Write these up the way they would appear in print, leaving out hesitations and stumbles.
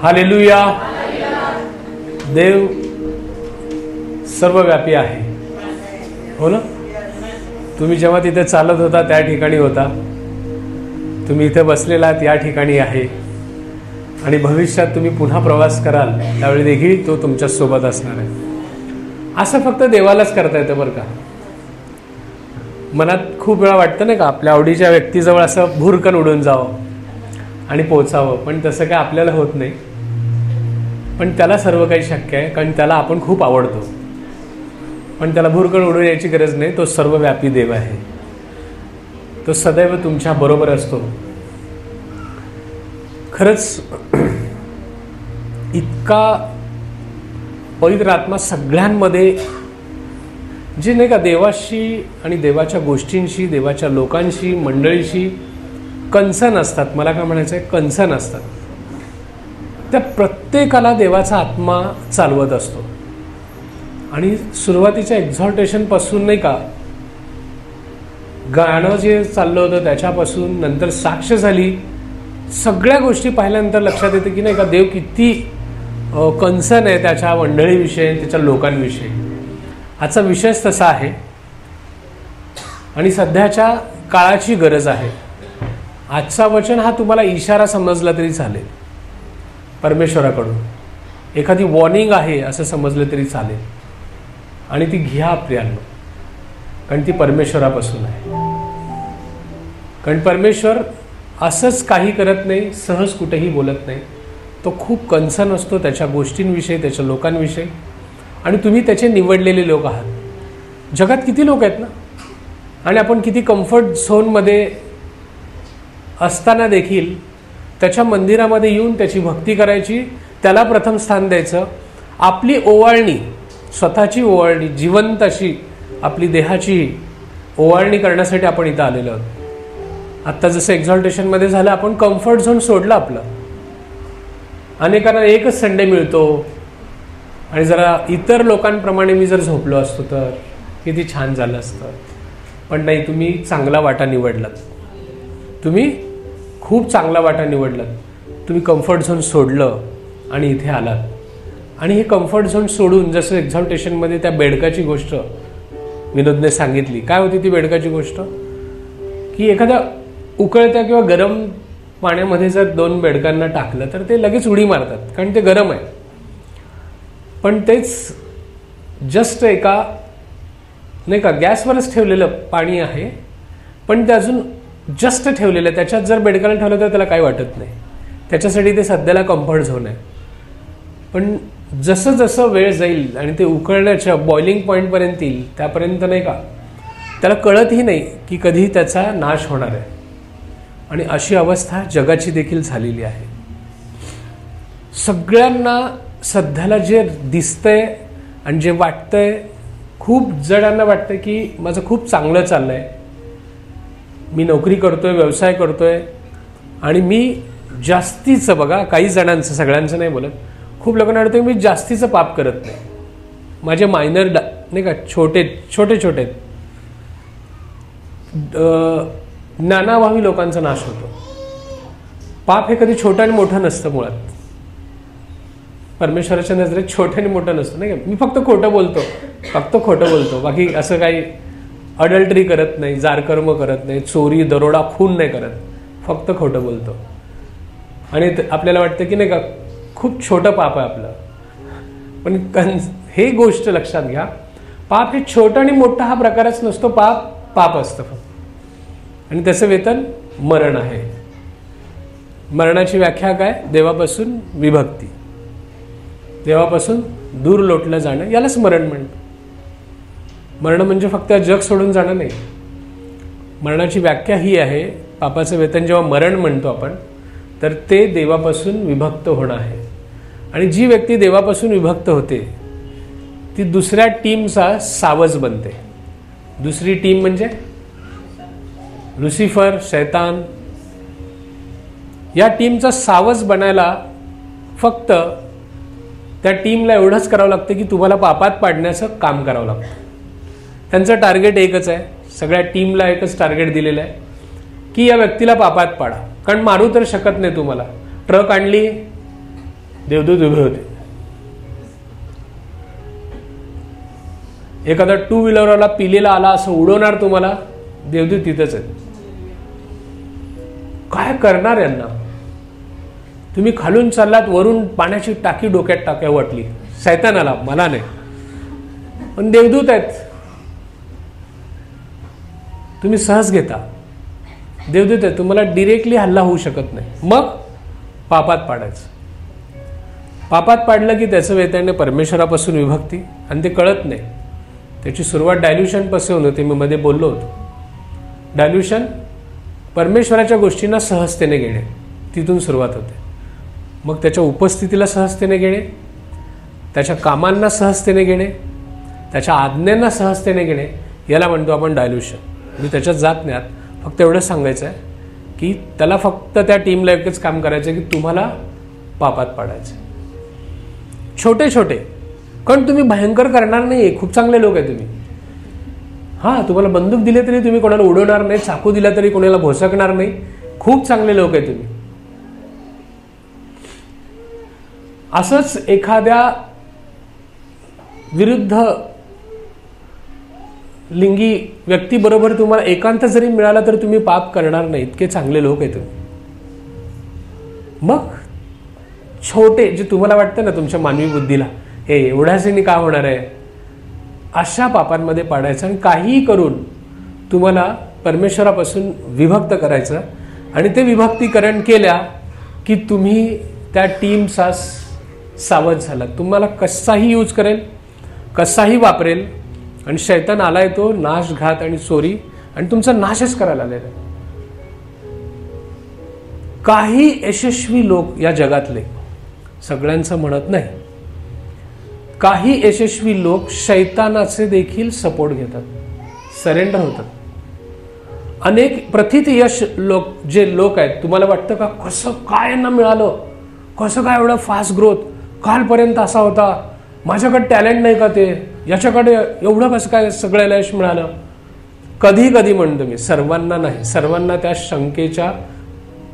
Hallelujah. देव सर्वव्यापी आहे, हो ना. तुम्ही जेव्हा तिथे चालत होता त्या ठिकाणी होता, तुम्ही इथे बसलेलात या ठिकाणी आहे, आणि भविष्यात तुम्ही पुन्हा प्रवास कराल त्यावेळी देखील तो तुमच्या सोबत असणार आहे. असं फक्त देवालाच करता येतं बरं का. मनात खूप वेळा वाटतं नाही का, आपल्या आवडीच्या व्यक्तीजवळ असं भुरकन उडून जावं आणि पोचावं, पण तसं काय आपल्याला होत नाही. पण त्याला सर्व काही शक्य आहे, कारण त्याला आपण खूप आवडतो. पण त्याला भुरकन उडून यायची गरज नाही. तो सर्वव्यापी देव आहे. तो सदैव तुमच्या बरोबर असतो. खरंच इतका पवित्र आत्मा सगळ्यांमध्ये, जे नाही का देवाशी आणि देवाच्या गोष्टींशी, देवाच्या लोकांशी, मंडळीशी कन्सर्न असतात. मला काय म्हणायचं आहे, कन्सर्न असतात. त्या प्रत्येकाला देवाचा आत्मा चालवत असतो. आणि सुरुवातीच्या एक्झॉल्टेशनपासून नाही का, गाणं जे चाललं होतं त्याच्यापासून नंतर साक्ष झाली, सगळ्या गोष्टी पाहिल्यानंतर लक्षात येते की नाही का, देव किती कन्सर्न आहे त्याच्या मंडळीविषयी, त्याच्या लोकांविषयी. आजचा विषयच तसा आहे आणि सध्याच्या काळाची गरज आहे. आजचा वचन हा तुम्हाला इशारा समजला तरी चालेल, परमेश्वराकडून एखादी वॉर्निंग आहे असं समजलं तरी चालेल, आणि ती घ्या प्रियांनो, कारण ती परमेश्वरापासून आहे. कारण परमेश्वर असंच काही करत नाही, सहज कुठेही बोलत नाही. तो खूप कन्सर्न असतो त्याच्या गोष्टींविषयी, त्याच्या लोकांविषयी, आणि तुम्ही त्याचे निवडलेले लोक आहात. जगात किती लोक आहेत ना, आणि आपण किती कम्फर्ट झोनमध्ये असताना देखील त्याच्या मंदिरामध्ये येऊन त्याची भक्ती करायची, त्याला प्रथम स्थान द्यायचं. आपली ओवाळणी, स्वतःची ओवाळणी, जिवंत अशी आपली देहाची ओवाळणी करण्यासाठी आपण इथं आलेलो आहोत. आत्ता जसं एक्झॉल्टेशनमध्ये झालं, आपण कम्फर्ट झोन सोडलं आपलं. अनेकांना एकच संडे मिळतो, आणि जरा इतर लोकांप्रमाणे मी जर झोपलो असतो तर किती छान झालं असतं. पण नाही, तुम्ही चांगला वाटा निवडलात. तुम्ही खूप चांगला वाटा निवडलात. तुम्ही कम्फर्ट झोन सोडलं आणि इथे आलात. आणि हे कम्फर्ट झोन सोडून, जसं एक्झॉल्टेशनमध्ये त्या बेडकाची गोष्ट विनोदने सांगितली, काय होती ती बेडकाची गोष्ट, की एखाद्या उकळत्या किंवा गरम पाण्यामध्ये जर 2 बेडकांना टाकलं तर ते लगेच उडी मारतात, कारण ते गरम आहे. पण तेच जस्ट एका नाही का गॅसवरच ठेवलेलं पाणी आहे, पण ते अजून जस्ट ठेवलेलं आहे, त्याच्यात जर बेडकाला ठेवलं तर त्याला काही वाटत नाही. त्याच्यासाठी ते सध्याला कम्फर्ट झोन आहे. पण जसं जसं वेळ जाईल आणि ते उकळण्याच्या बॉइलिंग पॉईंटपर्यंत येईल, त्यापर्यंत नाही का त्याला कळतही नाही की कधी त्याचा नाश होणार आहे. आणि अशी अवस्था जगाची देखील झालेली आहे. सगळ्यांना सध्याला जे दिसतंय आणि जे वाटतंय, खूप जणांना वाटतं की माझं खूप चांगलं चाललंय, मी नोकरी करतोय, व्यवसाय करतोय, आणि मी जास्तीचं, बघा काही जणांचं, सगळ्यांचं नाही बोलत, खूप लोकांना वाटतं मी जास्तीचं पाप करत नाही, माझे मायनर नाही का छोटे छोटे ज्ञानाभावी लोकांचा नाश होतो. पाप हे कधी छोटं आणि मोठं नसतं. मुळात परमेश्वराच्या नजरेत छोटं आणि मोठं नसतं, नाही का. मी फक्त खोटं बोलतो, बाकी असं काही अडल्टरी करत नाही, जारकर्म करत नाही, चोरी, दरोडा, खून नाही करत, फक्त खोटं बोलतो. आणि आपल्याला वाटतं की नाही का खूप छोटं पाप आहे आपलं. पण हे गोष्ट लक्षात घ्या, पाप हे छोटं आणि मोठं हा प्रकारच नसतो. पाप असतं फक्त, आणि त्याचं वेतन मरण आहे. मरणाची व्याख्या काय, देवापासून विभक्ती, देवापासून दूर लोटलं जाणं, यालाच मरण म्हणतो. मरण म्हणजे फक्त जग सोडून जाणं नाही. मरणाची व्याख्या ही आहे, पापाचं वेतन जेव्हा मरण म्हणतो आपण, तर ते देवापासून विभक्त होणं आहे. आणि जी व्यक्ती देवापासून विभक्त होते ती दुसऱ्या टीमचा सावज बनते. दुसरी टीम म्हणजे लुसिफर, शैतान, या टीमचा सावज बनायला फक्त त्या टीमला एवढंच करावं लागतं की तुम्हाला पापात पाडण्याचं काम करावं लागतं. त्यांचं टार्गेट एकच आहे, सगळ्या टीमला एकच टार्गेट दिलेलं आहे की या व्यक्तीला पापात पाडा. कारण मारू तर शकत नाही तुम्हाला. ट्रक आणली, देवदूत उभे होते. एखादा टू व्हीलरवाला पिलेला आला असं उडवणार तुम्हाला, देवदूत तिथंच आहेत. काय करणार यांना? तुम्ही खालून चाललात, वरून पाण्याची टाकी डोक्यात टाक्या वाटली, सैतानाला, मला नाही, पण देवदूत आहेत. तुम्ही सहज घेता, देवदूत आहे, तुम्हाला डिरेक्टली हल्ला होऊ शकत नाही. मग पापात पाडायचं. पापात पाडलं की त्याचं वेतने परमेश्वरापासून विभक्ती, आणि ते कळत नाही. त्याची सुरुवात डायल्युशन पासून होते. मी मध्ये बोललो होतो, डायल्युशन परमेश्वराच्या गोष्टींना सहजतेने घेणे, तिथून सुरुवात होते. मग त्याच्या उपस्थितीला सहजतेने घेणे, त्याच्या कामांना सहजतेने घेणे, त्याच्या आज्ञांना सहजतेने घेणे, याला म्हणतो आपण डायल्युशन. मी त्याच्यात जात नाही, फक्त एवढंच सांगायचं आहे की त्याला फक्त त्या टीमला एकच काम करायचं की तुम्हाला पापात पाडायचं. छोटे छोटे, कारण तुम्ही भयंकर करणार नाही, खूप चांगले लोक आहे तुम्ही. हां, तुम्हाला बंदूक दिली तरी तुम्ही कोणाला उडवणार नाही, चाकू दिला तरी कोणाला भोसकणार नाही, खूप चांगले लोक आहे तुम्ही. असंच एखाद्या विरुद्ध लिंगी व्यक्तीबरोबर तुम्हाला एकांत जरी मिळाला तर तुम्ही पाप करणार नाही, इतके चांगले लोक आहे तुम्ही. मग छोटे जे तुम्हाला वाटतं ना तुमच्या मानवी बुद्धीला, हे एवढ्यासाठी का होणार आहे, अशा पापांमध्ये पाडायचं. आणि काहीही करून तुम्हाला परमेश्वरापासून विभक्त करायचं, आणि ते विभक्तीकरण केल्या की तुम्ही त्या टीमचा सावध झाला. तुम्हाला कसाही यूज करेल, कसाही वापरेल, आणि शैतान आलाय तो नाश, घात आणि चोरी, आणि तुमचा नाशच करायला आलेला आहे. काही यशस्वी लोक या जगातले, सगळ्यांचं म्हणत नाही, काही यशस्वी लोक शैतानाचे देखील सपोर्ट घेतात, सरेंडर होतात. अनेक प्रथित यश लोक, जे लोक आहेत, तुम्हाला वाटतं का कसं काय यांना मिळालं, कसं काय एवढं फास्ट ग्रोथ, कालपर्यंत असा होता, माझ्याकडे टॅलेंट नाही का, ते याच्याकडे एवढं कसं काय सगळ्याला यश मिळालं. कधी कधी म्हणतो मी, सर्वांना नाही, सर्वांना त्या शंकेच्या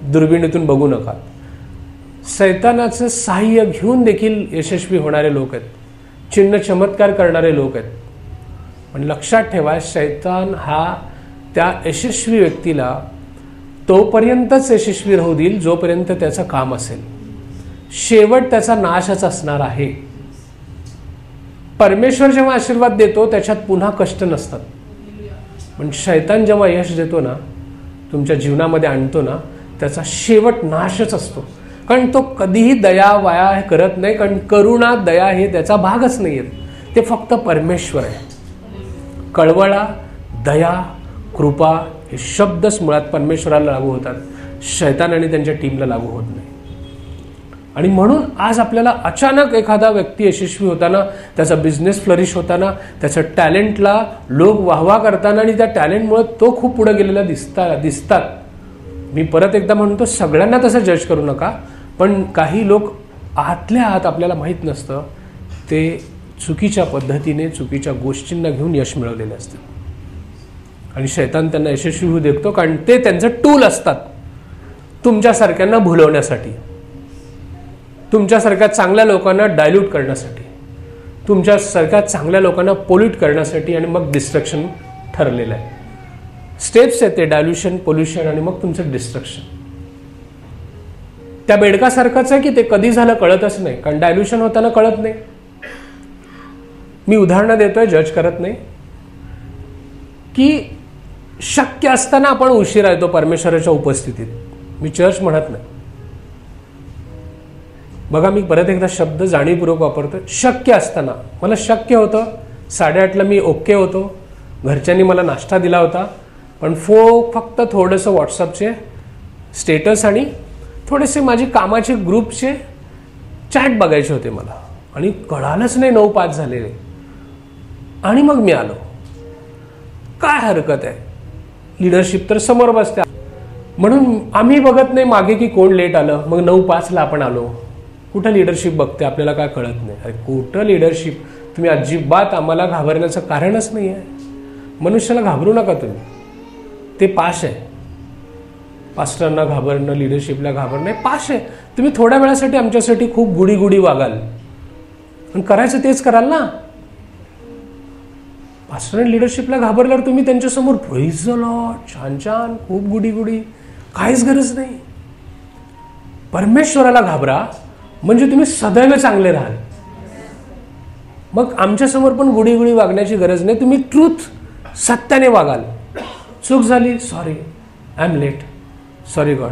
दुर्बिणीतून बघू नका. सैतानाचं सहाय्य घेऊन देखील यशस्वी होणारे लोक आहेत, चिन्ह चमत्कार करणारे लोक आहेत. पण लक्षात ठेवा, शैतान हा त्या यशस्वी व्यक्तीला तोपर्यंतच यशस्वी राहू देईल जोपर्यंत त्याचं काम असेल. शेवट त्याचा नाशच असणार आहे. परमेश्वर जेव्हा आशीर्वाद देतो त्याच्यात पुन्हा कष्ट नसतात, पण शैतान जेव्हा यश देतो ना, तुमच्या जीवनामध्ये आणतो ना, त्याचा शेवट नाशच असतो. कारण तो कधीही दया वाया करत नाही, कारण करुणा, दया हे त्याचा भागच नाही आहेत, ते फक्त परमेश्वर आहे. कळवळा, दया, कृपा हे शब्दच मुळात परमेश्वराला लागू होतात, शैतान आणि त्यांच्या टीमला लागू होत नाही. आणि म्हणून आज आपल्याला अचानक एखादा व्यक्ती यशस्वी होताना, त्याचा बिझनेस फ्लरिश होताना, त्याच्या टॅलेंटला लोक वाहवा करताना, आणि त्या टॅलेंटमुळे तो खूप पुढे गेलेला दिसतात. मी परत एकदा म्हणतो, सगळ्यांना तसं जज करू नका, पण काही लोक आतल्या आत आपल्याला माहीत नसतं, ते चुकीच्या पद्धतीने चुकीच्या गोष्टींना घेऊन यश मिळवलेले असतात, आणि शैतान त्यांना यशस्वी होऊ देतो, कारण ते त्यांचं टूल असतात तुमच्यासारख्यांना भुलवण्यासाठी, तुमच्यासारख्या चांगल्या लोकांना डायल्यूट करण्यासाठी, तुमच्यासारख्या चांगल्या लोकांना पोल्यूट करण्यासाठी, आणि मग डिस्ट्रक्शन ठरलेलं आहे. स्टेप्स आहेत ते, डायल्युशन, पोल्युशन, आणि मग तुमचं डिस्ट्रक्शन. त्या बेडकासारखंच आहे की ते कधी झालं कळतच नाही, कारण डायल्युशन होताना कळत नाही. मी उदाहरणं देतोय, जज करत नाही, की शक्य असताना आपण उशिरा येतो परमेश्वराच्या उपस्थितीत. मी चर्च म्हणत नाही. बघा, मी परत एकदा शब्द जाणीवपूर्वक वापरतो, शक्य असताना. मला शक्य होतं, 8:30ला मी ओके होतो, घरच्यांनी मला नाश्ता दिला होता, पण फक्त थोडंसं व्हॉट्सअपचे स्टेटस आणि थोडेसे माझे कामाचे ग्रुपचे चॅट बघायचे होते मला, आणि कळालंच नाही 9:05 झालेले, आणि मग मी आलो. काय हरकत आहे, लिडरशिप तर समोर बसते, म्हणून आम्ही बघत नाही मागे की कोण लेट आलं, मग 9:05ला आपण आलो. कुठं लिडरशिप बघते, आपल्याला काय कळत नाही. अरे कुठं लिडरशिप, तुम्ही अजिबात आम्हाला घाबरण्याचं कारणच नाही आहे. मनुष्याला घाबरू नका तुम्ही, ते पाश आहे. पास्टरांना घाबरणं, लिडरशिपला घाबरणं पाश आहे. तुम्ही थोड्या वेळासाठी आमच्यासाठी खूप गुडी गुडी वागाल आणि करायचं तेच कराल ना. पास्टर आणि लिडरशिपला घाबरल्यावर तुम्ही त्यांच्यासमोर प्रेज द लॉर्ड, छान छान, खूप गुडी गुडी, काहीच गरज नाही. परमेश्वराला घाबरा म्हणजे तुम्ही सदैव चांगले राहाल. मग आमच्यासमोर पण गुडी गुडी वागण्याची गरज नाही. तुम्ही ट्रूथ, सत्याने वागाल. चूक झाली, sorry, I am late, sorry God,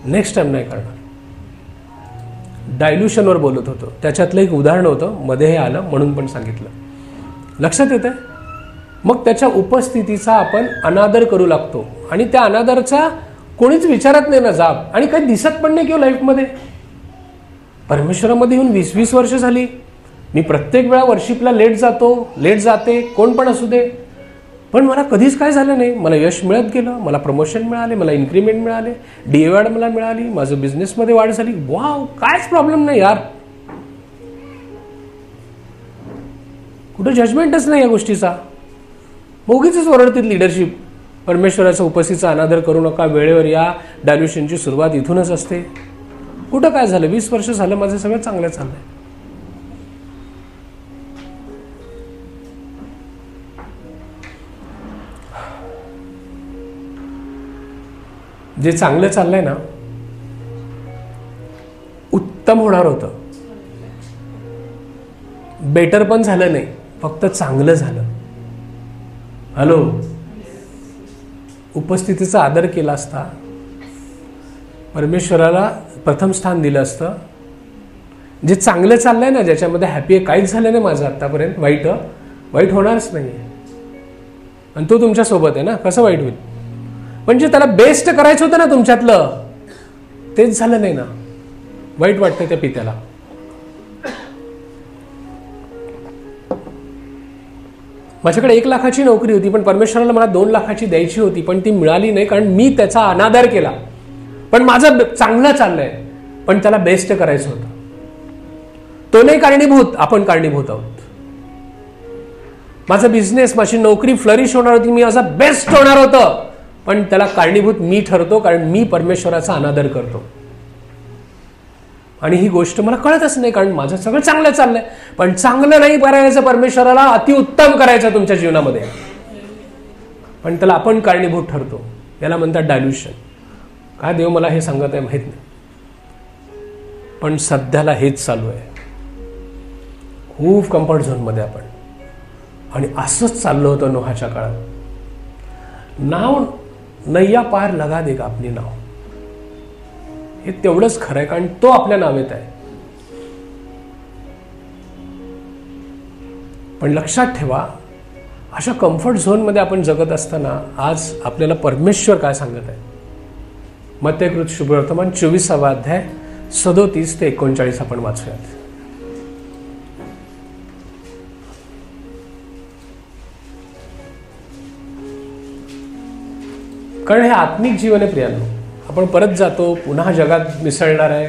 next time नाही करणार. डायल्युशनवर बोलत होतो, त्याच्यातलं एक उदाहरण होतं, मध्ये हे आलं म्हणून पण सांगितलं. लक्षात येतंय? मग त्याच्या उपस्थितीचा आपण अनादर करू लागतो आणि त्या अनादरचा कोणीच विचारत नाही ना जाब, आणि काही दिसत पण नाही किंवा लाईफमध्ये. परमेश्वरामध्ये येऊन 20-20 वर्ष झाली. मी प्रत्येक वेळा वर्शिपला लेट जातो, लेट जाते, कोण पण असू दे, पण मला कधीच काय झालं नाही. मला यश मिळत गेलं, मला प्रमोशन मिळाले, मला इन्क्रीमेंट मिळाले, DA मला मिळाली, माझं बिझनेसमध्ये वाढ झाली. वाव, कायच प्रॉब्लेम नाही यार. कुठं जजमेंटच नाही या गोष्टीचा. उगीच ओरडतील लिडरशिप, परमेश्वराच्या उपस्थितीचा अनादर करू नका, वेळेवर या. डायल्युशनची सुरुवात इथूनच असते. कुठं काय झालं? 20 वर्ष झालं, माझं सगळं चांगलं चाललंय. जे चांगलं चाललंय ना, उत्तम होणार होतं. बेटर पण झालं नाही, फक्त चांगलं झालं. हॅलो, उपस्थितीचा आदर केला असता, परमेश्वराला प्रथम स्थान दिलं असतं. जे चांगलं चाललंय ना, ज्याच्यामध्ये हॅपी आहे, काहीच झालं नाही माझं आतापर्यंत, वाईट होणारच नाही. आणि तो तुमच्या सोबत आहे ना, कसं वाईट होईल? म्हणजे त्याला बेस्ट करायचं होतं ना तुमच्यातलं, तेच झालं नाही ना, वाईट वाटतं त्या पित्याला. माझ्याकडे 1 लाखाची नोकरी होती, पण परमेश्वराला मला 2 लाखाची द्यायची होती, पण ती मिळाली नाही, कारण मी त्याचा अनादर केला. पण माझं चांगलं चाललंय, पण त्याला बेस्ट करायचं होतं. तो नाही कारणीभूत, आपण कारणीभूत आहोत. माझा बिझनेस, माझी नोकरी फ्लरिश होणार होती, मी माझा बेस्ट होणार होतं, पण त्याला कारणीभूत मी ठरतो, कारण मी परमेश्वराचा अनादर करतो. आणि ही गोष्ट मला कळतच नाही, कारण माझं सगळं चांगलं चाललंय, पण चांगलं नाही करायचं, परमेश्वराला अतिउत्तम करायचं तुमच्या जीवनामध्ये, पण त्याला आपण कारणीभूत ठरतो. याला म्हणतात डायल्युशन. काय देव मला हे सांगत आहे माहित नाही, पण सध्याला हेच चालू आहे. खूप कम्फर्ट झोनमध्ये आपण, आणि असंच चाललं होतं नोहाच्या काळात. नाव नैया पार लगा देगा आपली नाव, हे तेवढंच खरं आहे, कारण तो आपल्या नावेत आहे. पण लक्षात ठेवा, अशा कम्फर्ट झोनमध्ये आपण जगत असताना आज आपल्याला परमेश्वर काय सांगत आहे. मत्तेकृत शुभवर्तमान 24वा अध्याय 37 ते 39 आपण वाचूयात. कारण हे आत्मिक जीवन आहे प्रियांनो. आपण परत जातो, पुन्हा जगात मिसळणार आहे.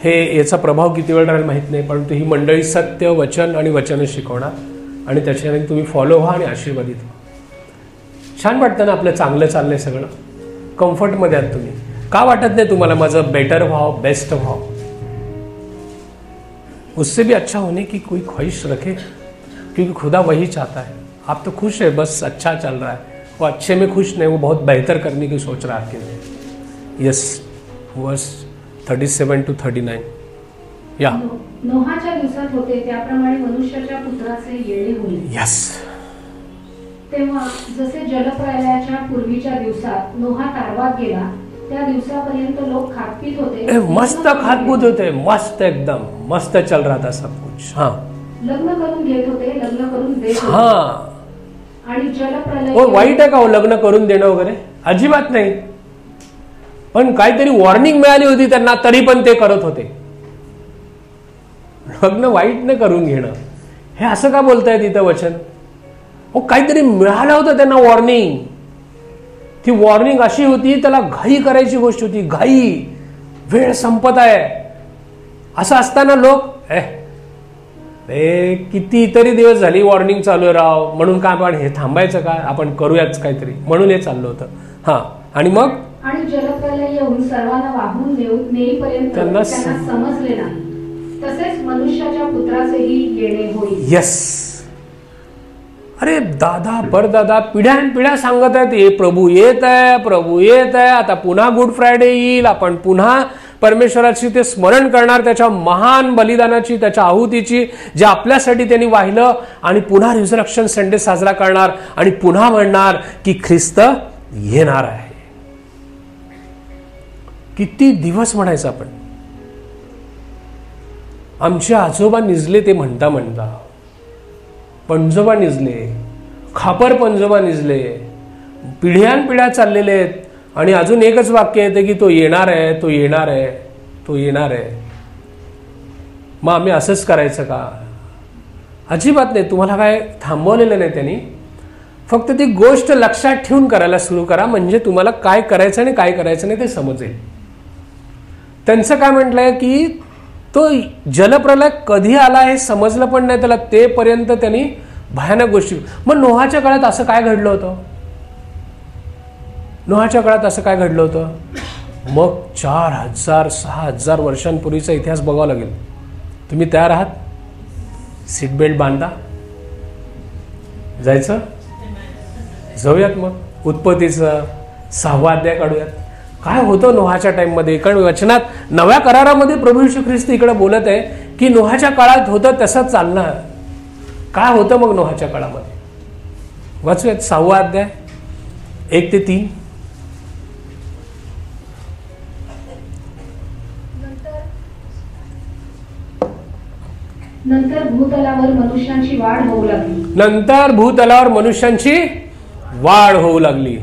हे याचा प्रभाव किती वेळ राहील माहीत नाही, परंतु ही मंडळी सत्य, वचन आणि वचन शिकवणार, आणि त्याच्याने तुम्ही फॉलो व्हा आणि आशीर्वादित व्हा. छान वाटतं ना, आपलं चांगलं चाललंय, सगळं कम्फर्टमध्ये आहात तुम्ही. का वाटत नाही तुम्हाला माझं बेटर व्हाव, बेस्ट व्हाव? उससे भी अच्छा होने की कोई ख्वाहिश रखे, क्योंकि खुदा वही चाहता है. आप तो खुश है, बस अच्छा चल रहा है. वो अच्छे में खुश नहीं, वो बहुत बेहतर करने की सोच रहा है आपके लिए. यस, वर्स 37 to 39. या नोहाच्या दिवसात होते त्याप्रमाणे मनुष्याच्या पुत्राचे येणे होईल. यस. तेव्हा जसे जलप्रलयाच्या पूर्वीच्या दिवसात नोहा तारवात गेला, त्या दिवसापर्यंत लोक खातपीत होते, मस्त खातपीत होते, मस्त, एकदम मस्त चल रहा था सब कुछ. हाँ, लग्न करून घेत होते, लग्न करून देत होते. हाँ, आणि जलप्रलय. वाईट आहे का हो लग्न करून देणं वगैरे? अजिबात नाही. पण काहीतरी वॉर्निंग मिळाली होती त्यांना, तरी पण ते करत होते. लग्न वाईट नाही करून घेणं, हे असं का बोलताय तिथं वचन? हो, काहीतरी मिळालं होतं त्यांना वॉर्निंग. ती वॉर्निंग अशी होती, त्याला घाई करायची गोष्ट होती. घाई, वेळ संपत आहे. असं असताना लोक कितीतरी दिवस झाली वॉर्निंग चालू आहे राव, म्हणून का आपण हे थांबायचं का, आपण करूयाच काहीतरी, म्हणून हे चाललं होतं. हा, आणि मग आणि जलप्रलय येऊन सर्वांना वाहून नेईपर्यंत त्यांना समजले नाही. तसेच मनुष्याच्या पुत्राचेही येणे होईल. यस. अरे दादा परदादा पिढ्यानपिढ्या सांगत आहेत, हे प्रभू येत आहे, प्रभू येत आहे. आता पुन्हा गुड फ्रायडे येईल, आपण पुन्हा परमेश्वराची ते स्मरण करणार, त्याच्या महान बलिदानाची, त्याच्या आहुतीची, जे आपल्यासाठी त्यांनी वाहिलं, आणि पुन्हा रिझरेक्शन संडे साजरा करणार आणि पुन्हा म्हणणार की ख्रिस्त येणार आहे. किती दिवस म्हणायचं आपण. आमचे आजोबा निजले ते म्हणता म्हणता, पंजोबा निजले, खापर पंजोबा निजले, पिढ्यानपिढ्या चाललेले आहेत, आणि अजून एकच वाक्य येते की तो येणार आहे, तो येणार आहे, तो येणार आहे. मग आम्ही असंच करायचं का? अजिबात नाही. तुम्हाला काय थांबवलेलं नाही त्यांनी. फक्त ती गोष्ट लक्षात ठेवून करायला सुरू करा, म्हणजे तुम्हाला काय करायचं आणि काय करायचं नाही ते समजेल. त्यांचं काय म्हटलंय की तो जलप्रलय कधी आला हे समजलं पण नाही त्याला, ते पर्यंत त्यांनी भयानक गोष्टी. मग नोहाच्या काळात असं काय घडलं होतं? नोहाच्या काळात असं काय घडलं होतं? मग 4000-6000 वर्षांपूर्वीचा इतिहास बघावा लागेल. तुम्ही तयार आहात? सीट बेल्ट बांधा, जायचं? जाऊयात. मग उत्पत्तीचं 6वा अध्याय काढूयात. काय होतं नोहाच्या टाइममध्ये? कारण वचनात नव्या करारामध्ये प्रभू येशू ख्रिस्त इकडे बोलत आहे की नोहाच्या काळात होतं तसंच चालणार. काय होतं मग नोहाच्या काळामध्ये? वाचूयात 6वा अध्याय 1 ते 3. नंतर भूतलावर मनुष्यांची वाढ होऊ लागली. नंतर भूतलावर मनुष्यांची वाढ होऊ लागली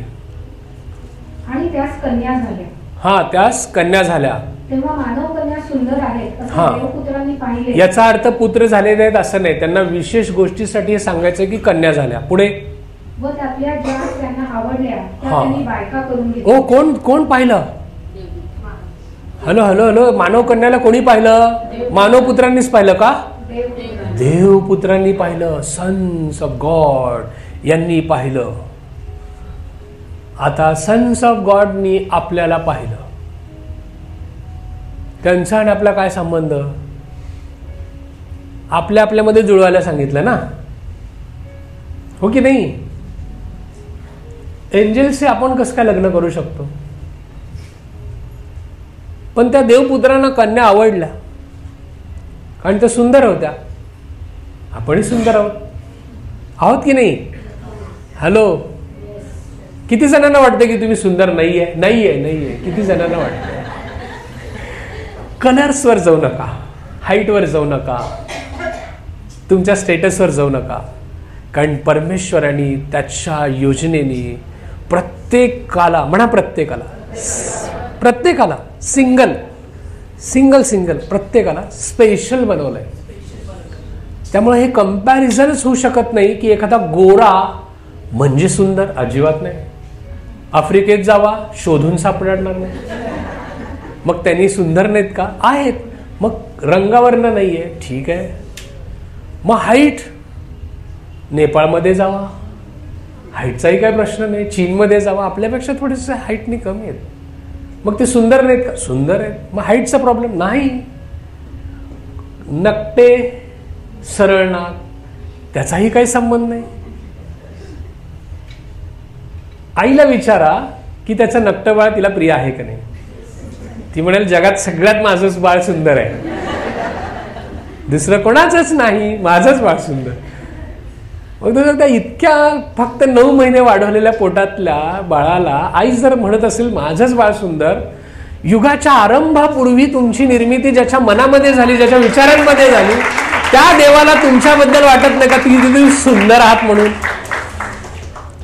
आणि त्यास कन्या झाल्या. हा, त्यास कन्या झाल्या. तेव्हा मानव कन्या सुंदर आहेत असं देवपुत्रांनी पाहिले. याचा अर्थ पुत्र झालेले आहेत असं नाही, त्यांना विशेष गोष्टीसाठी हे सांगायचं की कन्या झाल्या. पुढे व त्यातल्या ज्या त्यांना आवडल्या त्या त्यांनी बायका करून घेतल्या. ओ, कोण पाहिलं? हॅलो हॅलो हॅलो, मानव कन्याला कोणी पाहिलं? मानव पुत्रांनीच पाहिलं का? देवपुत्रांनी पाहिलं. सन्स ऑफ गॉड यांनी पाहिलं. आता सन्स ऑफ गॉडनी आपल्याला पाहिलं. त्यांचा आणि आपला काय संबंध? आपल्यामध्ये जुळवायला सांगितलं ना, हो की नाही? एंजल्सचे आपण कसं काय लग्न करू शकतो? पण त्या देवपुत्रांना कन्या आवडल्या कारण त्या सुंदर होत्या. आपणही सुंदर आहोत की नाही? हॅलो, किती जणांना वाटतं की तुम्ही सुंदर नाहीये? नाहीये. किती जणांना वाटतं? कलर्सवर जाऊ नका, हाईटवर जाऊ नका, तुमच्या स्टेटसवर जाऊ नका. कारण परमेश्वराने त्याच्या योजनेने प्रत्येकाला सिंगल प्रत्येकाला स्पेशल बनवलंय. त्यामुळे हे कंपॅरिझनच होऊ शकत नाही की एखादा गोरा म्हणजे सुंदर. अजिबात नाही. आफ्रिकेत जावा, शोधून सापडणार नाही. मग त्यांनी सुंदर नाहीत का? आहेत. मग रंगावरनं नाहीये, ठीक आहे. मग हाईट, नेपाळमध्ये जावा, हाईटचाही काही प्रश्न नाही. चीनमध्ये जावा, आपल्यापेक्षा थोडेसे हाईटनी कमी आहेत. मग ते सुंदर नाहीत का? सुंदर आहेत. मग हाईटचा प्रॉब्लेम नाही. नकटे, सरळ नाक, त्याचाही काही संबंध नाही. आईला विचारा की त्याचं नकटं बाळ तिला प्रिय आहे का नाही. ती म्हणेल जगात सगळ्यात माझंच बाळ सुंदर आहे, दुसरं कोणाचंच नाही, माझंच बाळ सुंदर. मग जर त्या इतक्या फक्त 9 महिने वाढवलेल्या पोटातल्या बाळाला आई जर म्हणत असेल माझंच बाळ सुंदर, युगाच्या आरंभापूर्वी तुमची निर्मिती ज्याच्या मनामध्ये झाली, ज्याच्या विचारांमध्ये झाली, त्या देवाला तुमच्याबद्दल वाटत नाही का तुम्ही सुंदर आहात म्हणून?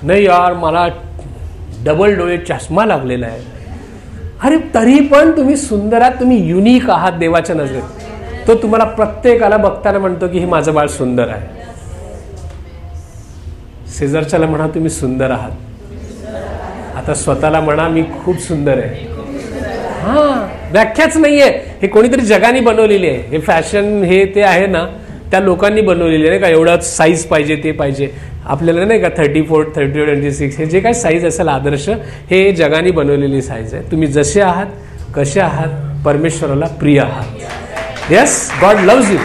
नाही यार, मला डबल डोळे चष्मा लागलेला आहे. अरे तरी पण तुम्ही सुंदर आहात, तुम्ही युनिक आहात देवाच्या नजरेत. तो तुम्हाला प्रत्येकाला बघताना म्हणतो की हे माझं बाळ सुंदर आहे. शेजारच्याला म्हणा तुम्ही सुंदर आहात. आता स्वतःला म्हणा मी खूप सुंदर आहे. हा, व्याख्याच नाहीये. हे कोणीतरी जगाने बनवलेली आहे. हे फॅशन हे ते आहे ना, त्या लोकांनी बनवलेली आहे का, एवढाच साईज पाहिजे, ते पाहिजे. आपल्याला नाही का 34, 26 हे जे काही साईज असेल आदर्श, हे जगाने बनवलेली साईज आहे. तुम्ही जसे आहात, कसे आहात, परमेश्वराला प्रिय आहात. Yes, God loves you.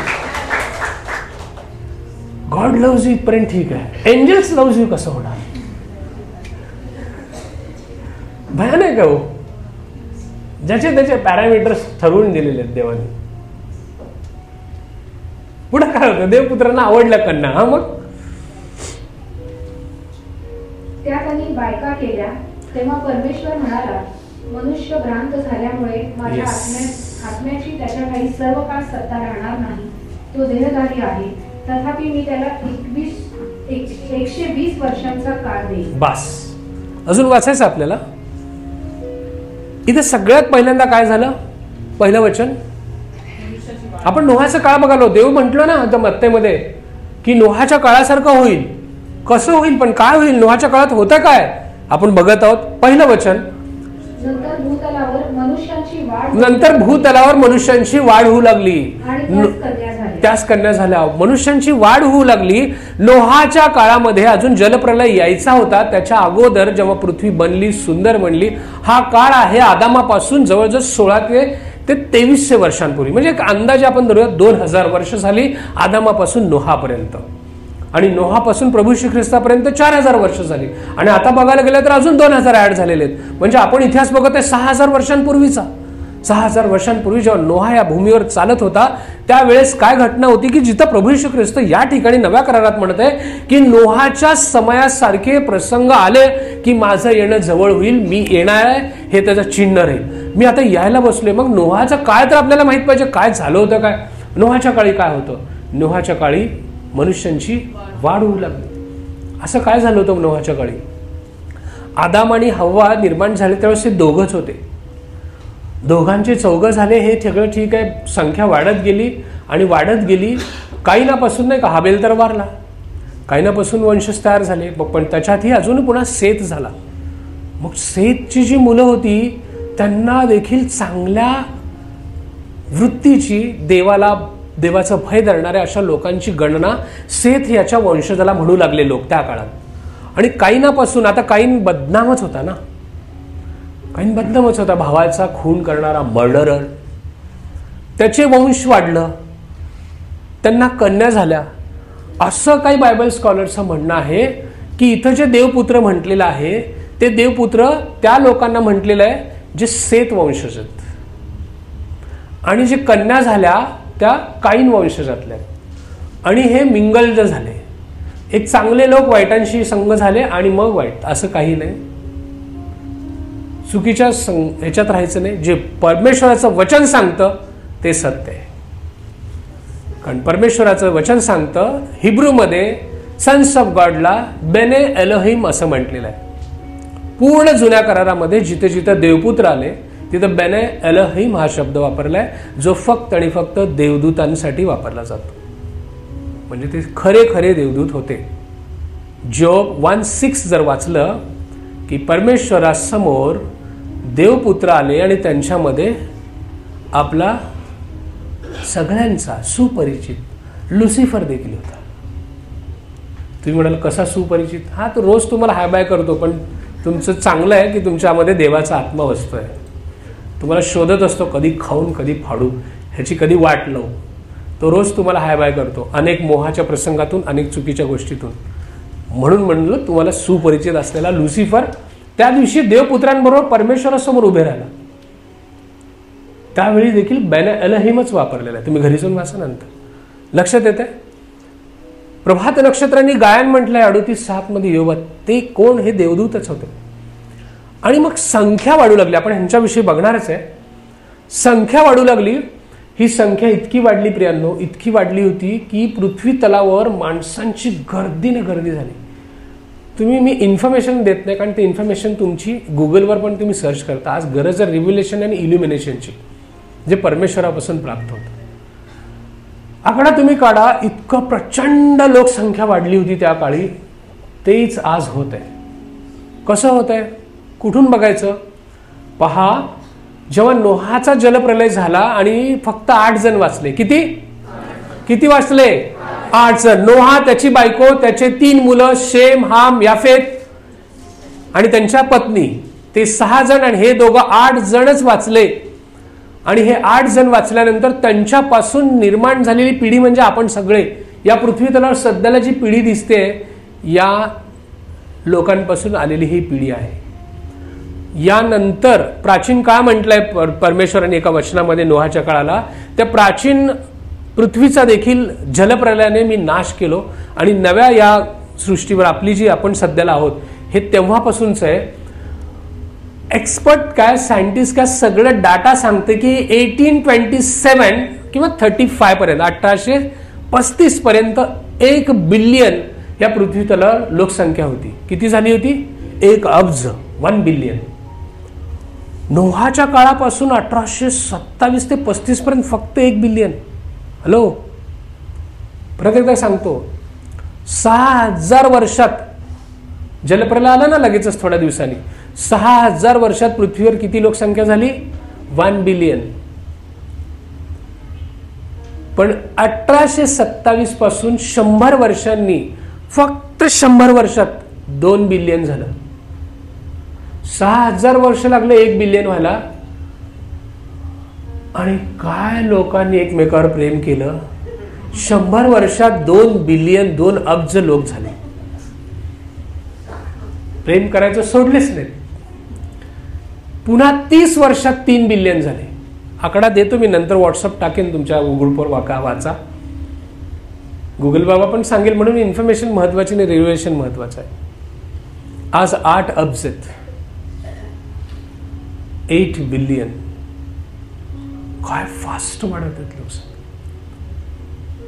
God loves you इथपर्यंत ठीक आहे. एंजल्स लव्ज यू कसं होणार? भयानक आहे हो. ज्याचे त्याचे पॅरामीटर्स ठरवून दिलेले आहेत देवाने. पुढे काय होतं? देवपुत्रांना आवडल्या कन्या. हा, मग त्या त्यांनी बायका केल्या. तेव्हा परमेश्वर म्हणाला, मनुष्य भ्रांत झाल्यामुळे माझ्या आत्म्याची त्याच्याखाली सर्व काळ सत्ता राहणार नाही. तो देहधारी आहे, तथापि मी त्याला 120 वर्षांचा काळ देईन. बस. अजून वाचायचं आपल्याला. इथे सगळ्यात पहिल्यांदा काय झालं? पहिलं वचन आपण नोहाचा काळ बघालो. देव म्हटलं ना आता मत्तेमध्ये की नोहाच्या काळासारखं होईल. कसं होईल? पण काय होईल? नोहाच्या काळात होतं काय? आपण बघत आहोत. पहिलं वचन, नंतर भूतलावर मनुष्यांची वाढ होऊ लागली. त्याच कन्या झाल्या. मनुष्यांची वाढ होऊ लागली. नोहाच्या काळामध्ये अजून जलप्रलय यायचा होता. त्याच्या अगोदर जेव्हा पृथ्वी बनली, सुंदर बनली, हा काळ आहे आदामापासून जवळजवळ 16 ते 2300 वर्षांपूर्वी. म्हणजे एक अंदाजे आपण धरूया 2000 वर्ष झाली आदामापासून नोहापर्यंत. आणि नोहापासून प्रभू श्री ख्रिस्तापर्यंत 4000 वर्ष झाली. आणि आता बघायला गेलं तर अजून 2000 ऍड झालेले आहेत. म्हणजे आपण इतिहास बघत आहे 6000 वर्षांपूर्वीचा. 6000 वर्षांपूर्वी जेव्हा नोहा या भूमीवर चालत होता, त्यावेळेस काय घटना होती की जिथं प्रभू श्री ख्रिस्त या ठिकाणी नव्या करारात म्हणत आहे की नोहाच्या समयासारखे प्रसंग आले की माझं येणं जवळ होईल, मी येणार आहे, हे त्याचं चिन्ह राहील. मी आता यायला बसलोय. मग नोहाचा काळ तर आपल्याला माहित पाहिजे. काय झालं होतं? काय नोहाच्या काळी काय होतं? नोहाच्या काळी मनुष्यांची वाढ होऊ लागली. असं काय झालं होतं नोहाच्या काळी? आदाम आणि हव्वा निर्माण झाले त्यावेळेस ते दोघंच होते. दोघांचे चौघं झाले, हे सगळं ठीक आहे. संख्या वाढत गेली आणि वाढत गेली. काईनापासून नाही का हाबेल तर वारला. काईनापासून वंशज तयार झाले. पण त्याच्यातही अजून पुन्हा सेत झाला. मग सेतची जी मुलं होती त्यांना देखील चांगल्या वृत्तीची, देवाचं भय धरणाऱ्या अशा लोकांची गणना सेत याच्या वंशजाला म्हणू लागले लोक त्या काळात. आणि काईनापासून, आता काईन बदनामच होता ना, काईन बदनामच होता, भावाचा खून करणारा मर्डरर. त्याचे वंश वाढलं, त्यांना कन्या झाल्या. असं काही बायबल स्कॉलर्सचं म्हणणं आहे की इथं जे देवपुत्र म्हटलेलं आहे ते देवपुत्र त्या लोकांना म्हटलेलं आहे जे सेत वंशज आहेत. आणि जे कन्या झाल्या त्या काईन वंशजातल्या. आणि हे मिंगल्ड झाले. एक चांगले लोक वाईटांशी संग झाले आणि मग वाईट. असं काही नाही. चुकीच्या ह्याच्यात राहायचं नाही. जे परमेश्वराचं वचन सांगतं ते सत्य आहे. कारण परमेश्वराचं वचन सांगतं, हिब्रूमध्ये सन्स ऑफ गॉडला बेने एलोहिम असं म्हटलेलं आहे. पूर्ण जुन्या करारामध्ये जिथे जिथे देवपुत्र आले तिथं बेने एलोहिम हा शब्द वापरलाय, जो फक्त आणि फक्त देवदूतांसाठी वापरला जातो. म्हणजे ते खरे खरे देवदूत होते. जोब 1:6 जर वाचलं की परमेश्वरासमोर देवपुत्र आले आणि त्यांच्यामध्ये आपला सगळ्यांचा सुपरिचित लुसिफर देखील होता. तुम्ही म्हणाल कसा सुपरिचित? हा, तो रोज तुम्हाला हाय बाय करतो, पण तुमचं चांगलं आहे की तुमच्यामध्ये देवाचा आत्मा वसतोय. तुम्हाला शोधत असतो, कधी खाऊन कधी फाडू, ह्याची कधी वाट लावू. तो रोज तुम्हाला हाय बाय करतो, अनेक मोहाच्या प्रसंगातून, अनेक चुकीच्या गोष्टीतून. म्हणून म्हणलं तुम्हाला सुपरिचित असलेला लुसिफर त्या दिवशी देवपुत्रांबरोबर परमेश्वरासमोर उभे राहिला. त्यावेळी देखील बेने एलोहिमच वापरलेला आहे. तुम्ही घरी जाऊन वाचा नंतर, लक्षात येते. प्रभात नक्षत्रांनी गायन म्हटलंय 38:7 मध्ये योबात. ते कोण? हे देवदूतच होते. आणि मग संख्या वाढू लागली. आपण ह्यांच्याविषयी बघणारच आहे. संख्या वाढू लागली. ही संख्या इतकी वाढली प्रियांनो, इतकी वाढली होती की पृथ्वी तलावर माणसांची गर्दीने गर्दी झाली. मी इन्फॉर्मेशन देत नाही, कारण ते इन्फॉर्मेशन तुमची गुगलवर पण तुम्ही सर्च करता. आज गरज आहे रिव्हिलेशन आणि इल्युमिनेशनची, जे परमेश्वरापासून प्राप्त होतं. आकडा तुम्ही काढा, इतकं प्रचंड लोकसंख्या वाढली होती त्या काळी. तेच आज होत आहे. कसं होत आहे? कुठून बघायचं? पहा, जेव्हा नोहाचा जलप्रलय झाला आणि फक्त 8 जण वाचले. किती वाचले? 8 जण. नोहा, त्याची बायको, त्याचे 3 मुलं, शेम, हाम, याफेत आणि त्यांच्या पत्नी, ते 6 जण. आणि हे दोघं 8 जणच वाचले. आणि हे 8 जण वाचल्यानंतर त्यांच्यापासून निर्माण झालेली पिढी म्हणजे आपण सगळे, या पृथ्वी तलावर सध्याला जी पिढी दिसते या लोकांपासून आलेली ही पिढी आहे. यानंतर प्राचीन काळ म्हटलंय परमेश्वराने एका वचनामध्ये नोहाच्या काळाला, त्या प्राचीन पृथ्वीचा देखील जलप्रलयाने मी नाश केलो आणि नव्या या सृष्टीवर आपली जी आपण सध्याला आहोत हे तेव्हापासूनच आहे. एक्सपर्ट काय, सायंटिस्ट काय, सगळं डाटा सांगते की 1827 किंवा 35 पर्यंत, 1835 पर्यंत 1 बिलियन या पृथ्वी तलावर लोकसंख्या होती. किती झाली होती? 1 अब्ज, 1 बिलियन. नोहाच्या काळापासून 1827 ते 35 पर्यंत फक्त 1 बिलियन. हॅलो, परत एकदा सांगतो, 6000 वर्षात जलप्रलय आला ना लगेचच थोड्या दिवसांनी, 6000 वर्षात पृथ्वीवर किती लोकसंख्या झाली? 1 बिलियन. पण 1827 पासून 100 वर्षांनी, फक्त 100 वर्षात 2 बिलियन झालं. 6000 वर्ष लागले 1 बिलियन व्हायला. आणि काय लोकांनी एकमेकावर प्रेम केलं. 100 वर्षात 2 बिलियन, 2 अब्ज लोक झाले. प्रेम करायचं सोडलेच नाही. पुन्हा 30 वर्षात 3 बिलियन झाले. आकडा देतो मी, नंतर व्हॉट्सअप टाकेन तुमच्या ग्रुपवर, वाचा. गुगल बाबा पण सांगेल, म्हणून इन्फॉर्मेशन महत्वाची नाही, रिव्हिलेशन महत्वाचं आहे. आज 8 अब्ज आहेत. 8 बिलियन. काय फास्ट वाढत आहेत लोकसंख्या.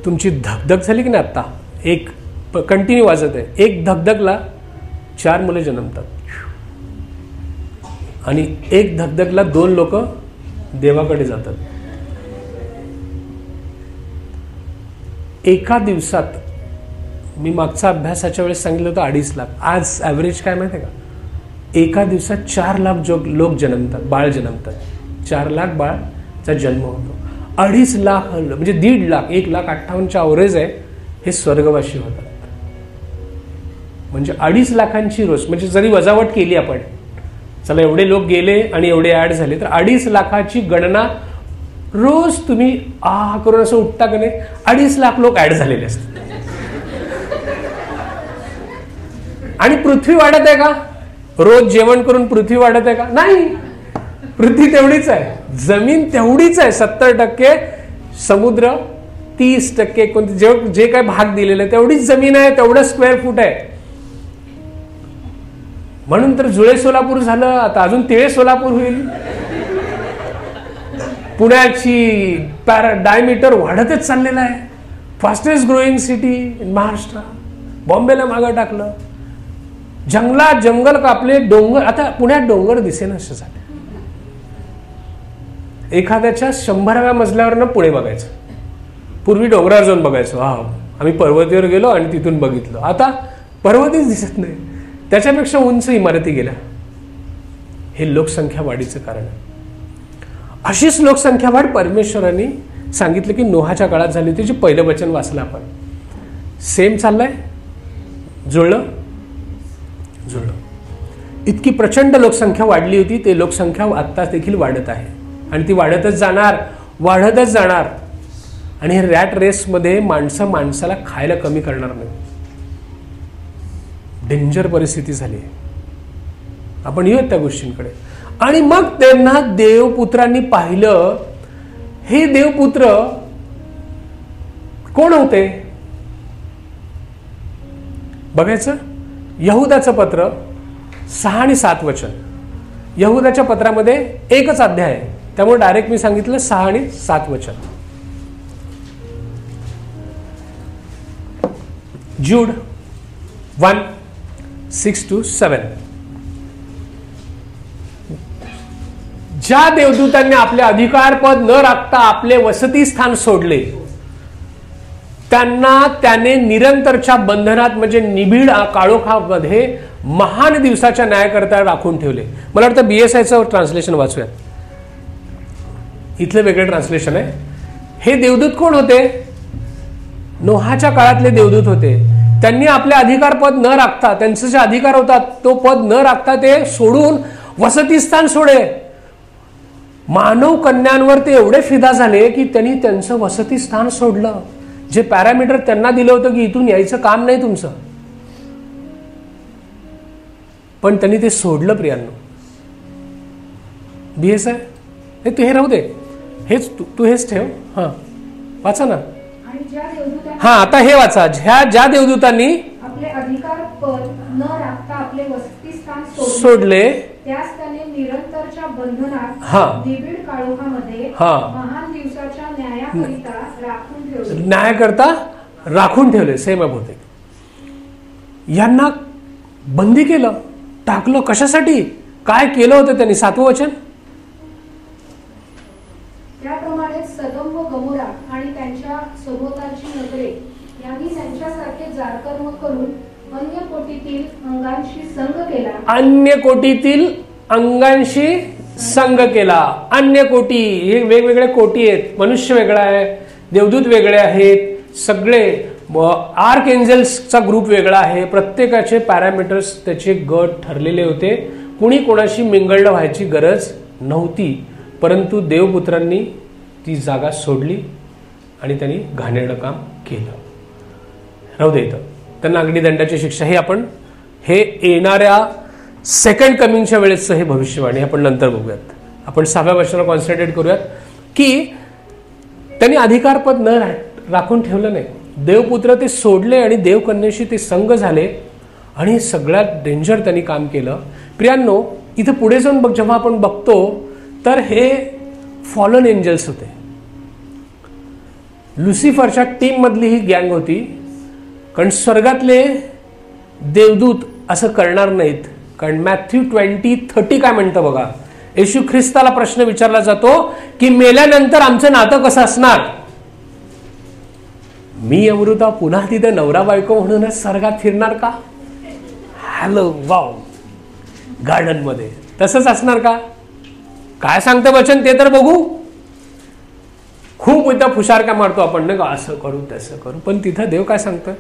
तुमची धगधग झाली की नाही? आता एक कंटिन्यू वाजत आहे. एक धगधगला 4 मुलं जन्मतात आणि एक धगधगला 2 लोक देवाकडे जातात. एका दिवसात, मी मागचा अभ्यासाच्या वेळेस सांगितलं होतं 2.5 लाख. आज ॲव्हरेज काय माहिती आहे का? एका दिवसात 4 लाख लोक जन्मतात, बाळ जन्मतात. 4 लाख बाळचा जन्म होतो. 2.5 लाख म्हणजे 1.5 लाख, 1,58,000च्या ॲव्हरेज आहे, हे स्वर्गवासी होतात. म्हणजे 2.5 लाखांची रोज, म्हणजे जरी वजावट केली आपण, चला एवढे लोक गेले आणि एवढे ऍड झाले, तर 2.5 लाखाची गणना रोज तुम्ही करून असं उठता का नाही, 2.5 लाख लोक ऍड झालेले असतात. आणि पृथ्वी वाढत आहे का? रोज जेवण करून पृथ्वी वाढत आहे का? नाही. पृथ्वी तेवढीच आहे, जमीन तेवढीच आहे. 70%, समुद्र 30%, जे काय भाग दिलेले तेवढीच जमीन आहे, तेवढं स्क्वेअर फूट आहे. म्हणून तर जुळे सोलापूर झालं, आता अजून तिळे सोलापूर होईल. पुण्याची डायमीटर वाढतच चाललेला आहे. Fastest growing city in Maharashtra. बॉम्बेला मागं टाकलं. जंगलात जंगल कापले, डोंगर, आता पुण्यात डोंगर दिसेना असं झालं. एखाद्याच्या 100व्या मजल्यावरनं पुणे बघायचं. पूर्वी डोंगरावर जाऊन बघायचो, आम्ही पर्वतीवर गेलो आणि तिथून बघितलं. आता पर्वतीच दिसत नाही, त्याच्यापेक्षा उंच इमारती गेल्या. हे लोकसंख्या वाढीचं कारण आहे. अशीच लोकसंख्या वाढ परमेश्वरांनी सांगितलं की नोहाच्या काळात झाली होती, जे पहिलं वचन वाचलं आपण. सेम चाललंय, जुळलं. इतकी प्रचंड लोकसंख्या वाढली होती, ते लोकसंख्या आत्ता देखील वाढत आहे आणि ती वाढतच जाणार. आणि हे रॅट रेसमध्ये माणसं माणसाला खायला कमी करणार नाही. डेंजर परिस्थिती झाली आहे. आपण येऊयात त्या गोष्टींकडे. आणि मग त्यांना देवपुत्रांनी पाहिलं. हे देवपुत्र कोण होते बघायचं. यहुदाचं पत्र 6 आणि 7 वचन. यहुदाच्या पत्रामध्ये एकच अध्याय आहे, त्यामुळे डायरेक्ट मी सांगितलं 6 आणि 7 वचन. जूड 1:6-7. ज्या देवदूतांनी आपले अधिकारपद न राखता आपले वसती स्थान सोडले, त्यांना त्याने निरंतरच्या बंधनात म्हणजे निबिड काळोखामध्ये महान दिवसाच्या न्यायाकरता राखून ठेवले. मला वाटतं BSIचं ट्रान्सलेशन वाचूयात. इथलं वेगळं ट्रान्सलेशन आहे. हे देवदूत कोण होते? नोहाच्या काळातले देवदूत होते. त्यांनी आपले अधिकार पद न राखता, त्यांचे जे अधिकार होतात तो पद न राखता ते सोडून वसतिस्थान सोडे. मानव कन्यांवर ते एवढे फिदा झाले की त्यांनी त्यांचं वसतिस्थान सोडलं. जे पॅरामीटर त्यांना दिलं होतं की इथून यायचं काम नाही तुमचं, पण त्यांनी ते सोडलं. प्रियांनो, बीएस आहे हे, तू हे राहू दे, हेच तू हेच ठेव. हा वाचा ना. हा आता हे वाचा. ज्या देवदूतांनी आपले अधिकार पद न राखता आपले वसतिस्थान सोडले त्यास त्याने निरंतरच्या बंधनात निबिड काळोखामध्ये महान दिवसाच्या न्यायाकरिता राखून ठेवले. न्यायाकरिता राखून ठेवले. सेम होते. यांना बंदी केलं, टाकलं. कशासाठी? काय केलं होतं त्यांनी? 7वं वचन. त्याप्रमाणे सदोम व गमोरा आणि त्यांच्या सभोवतालची नगरे यांनी त्यांच्यासारखे जारकर्म करून अन्य कोटीतील अंगांशी संग केला. अन्य कोटीतील अंगांशी संग केला. अन्य कोटी हे वेगवेगळे कोटी आहेत. मनुष्य वेगळा आहे, देवदूत वेगळे आहेत, सगळे आर्क एंजल्सचा ग्रुप वेगळा आहे. प्रत्येकाचे पॅरामीटर्स त्याचे गट ठरलेले होते. कुणी कोणाशी मिंगळलं व्हायची गरज नव्हती. परंतु देवपुत्रांनी ती जागा सोडली आणि त्यांनी घाणेरडं काम केलं. राहू दे इथं. त्यांना अग्निदंडाची शिक्षा ही आपण हे येणाऱ्या सेकंड कमिंगच्या वेळेसचं हे भविष्यवाणी आपण नंतर बघूयात. आपण 6व्या वर्षाला कॉन्सन्ट्रेट करूयात की त्यांनी अधिकारपद न राखून ठेवलं नाही. देवपुत्र ते सोडले आणि देवकन्येशी ते संग झाले आणि सगळ्यात डेंजर त्यांनी काम केलं. प्रियांनो, इथं पुढे जाऊन जेव्हा आपण बघतो तर हे फॉलन एंजल्स होते. लुसिफरच्या टीम मधली ही गँग होती. कारण स्वर्गातले देवदूत असं करणार नाहीत. कारण मॅथ्यू 20:30 काय म्हणतं बघा. येशू ख्रिस्ताला प्रश्न विचारला जातो की मेल्यानंतर आमचं नातं कसं असणार? मी अमृता पुन्हा तिथे नवरा बायको म्हणूनच स्वर्गात फिरणार का? हॅलो वाव, गार्डन मध्ये तसंच असणार का? काय सांगतं वचन ते तर बघू. खूप इथं फुशारका मारतो आपण ना, असं करू तसं करू, पण तिथं देव काय सांगतं?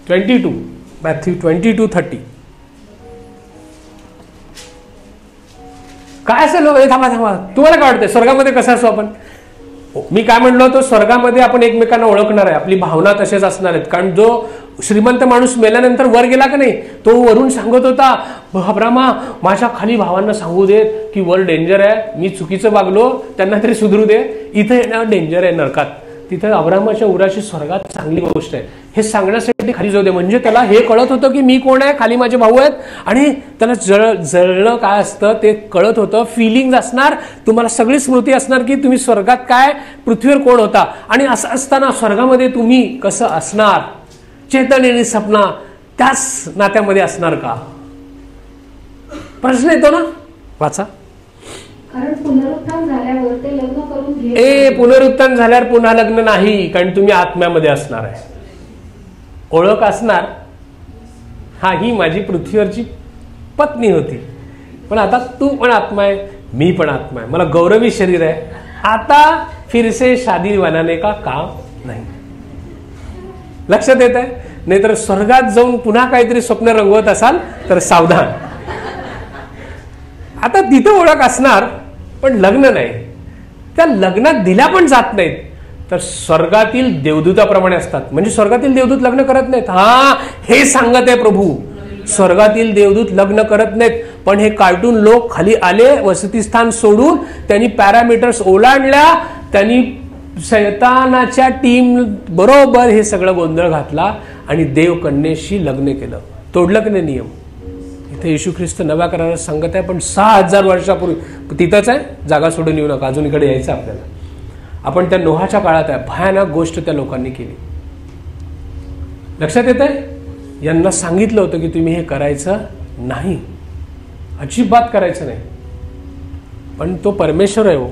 22 मॅथ्यू 22:30 काय असेल? थांबा थांबा, तुम्हाला काय वाटतं स्वर्गामध्ये कसं असो आपण? मी काय म्हणलो तो स्वर्गामध्ये आपण एकमेकांना ओळखणार आहे. आपली भावना तसेच असणार आहेत. कारण जो श्रीमंत माणूस मेल्यानंतर वर गेला का नाही, तो वरून सांगत होता, अब्रामा माझ्या खाली भावांना सांगू देत की वर डेंजर आहे, मी चुकीचं वागलो, त्यांना तरी सुधरू दे, इथं येण्यावर डेंजर आहे नरकात. तिथं अब्रामाच्या उराशी स्वर्गात चांगली गोष्ट आहे हे सांगण्यासाठी खाली जाऊ दे. म्हणजे त्याला हे कळत होतं की मी कोण आहे, खाली माझे भाऊ आहेत, आणि त्याला जळलं काय असतं ते कळत होतं. फिलिंग असणार, तुम्हाला सगळी स्मृती असणार की तुम्ही स्वर्गात काय, पृथ्वीवर कोण होता, आणि असं असताना स्वर्गामध्ये तुम्ही कसं असणार, चेतन आणि सपना त्याच नात्यामध्ये असणार का? प्रश्न येतो ना. वाचा. कारण पुनरुत्थान झाल्यावर ते लग्न करून पुनरुत्थान झाल्यावर पुन्हा लग्न नाही. कारण तुम्ही आत्म्यामध्ये असणार आहे. ओळख असणार, हा ही माझी पृथ्वीवरची पत्नी होती, पण आता तू पण आत्मा आहे, मी पण आत्मा आहे, मला गौरवी शरीर आहे, आता फिरसे शादी बनाने का काम नाही. लक्षात येत आहे? नाहीतर स्वर्गात जाऊन पुन्हा काहीतरी स्वप्न रंगवत असाल तर सावधान. आता तिथं ओळख असणार पण लग्न नाही. त्या लग्नात दिल्या पण जात नाहीत, तर स्वर्गातील देवदूताप्रमाणे असतात. म्हणजे स्वर्गातील देवदूत लग्न करत नाहीत. हा, हे सांगत आहे प्रभू, स्वर्गातील देवदूत लग्न करत नाहीत. पण हे कार्टून लोक खाली आले, वसतिस्थान सोडून त्यांनी पॅरामीटर्स ओलांडल्या, त्यांनी शैतानाच्या टीम बरोबर हे सगळं गोंधळ घातला आणि देवकन्येशी लग्न केलं. तोडलं की नाही नियम? इथे येशू ख्रिस्त नव्या करारात सांगत आहे, पण 6000 वर्षापूर्वी तिथंच आहे. जागा सोडून येऊ नका, अजून इकडे यायचं आपल्याला. आपण त्या नोहाच्या काळात आहे. भयानक गोष्ट त्या लोकांनी केली. लक्षात येत आहे? यांना सांगितलं होतं की तुम्ही हे करायचं नाही, अजिबात करायचं नाही. पण तो परमेश्वर आहे हो.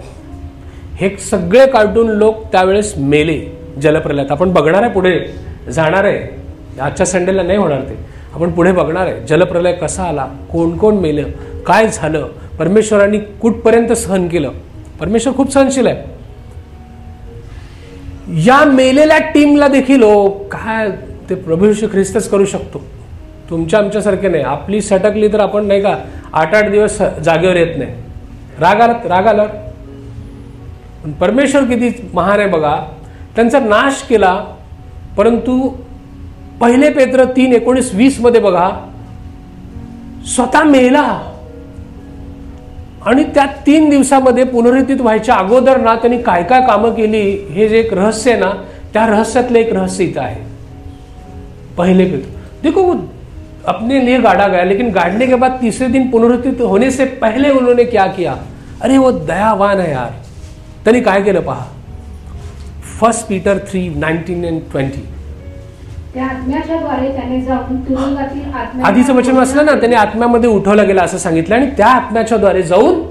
हे सगळे कार्टून लोक त्यावेळेस मेले जलप्रलयात. आपण बघणार आहे, पुढे जाणार आहे. आजच्या संडेला नाही होणार ते, आपण पुढे बघणार आहे. जलप्रलय कसा आला, कोण कोण मेलं, काय झालं, परमेश्वरांनी कुठपर्यंत सहन केलं. परमेश्वर खूप सहनशील आहे. या मेलेल्या टीमला देखील हो काय ते प्रभू येशू ख्रिस्तच करू शकतो, तुमच्या आमच्यासारखे नाही. आपली सटकली तर आपण नाही का 8-8 दिवस जागेवर येत नाही, राग आला. पण परमेश्वर किती महान आहे बघा, त्यांचा नाश केला. परंतु 1 पेत्र 3:19-20 मध्ये बघा, स्वतः मेला आणि त्या 3 दिवसामध्ये पुनरुत्थित व्हायच्या अगोदर ना त्यांनी काय काय कामं केली, हे जे एक रहस्य आहे ना, त्या रहस्यातलं एक रहस्य इथं आहे. 1 पेत्र देखो, अपने लिए गाड़ा गया, लेकिन गाड़ने के बाद तीसरे दिन पुनरुत्थित होने से पहले उन्होंने क्या किया. अरे वो दयावान है यार. त्यांनी काय केलं पहा, 1 पीटर 3:19-20. त्या आत्म्याच्याद्वारे त्याने जाऊन तुरुंगातील आत्म्या, आधीचं वचन वाचलं ना, त्याने आत्म्यामध्ये उठवला गेला असं सांगितलं, आणि त्या आत्म्याच्याद्वारे जाऊन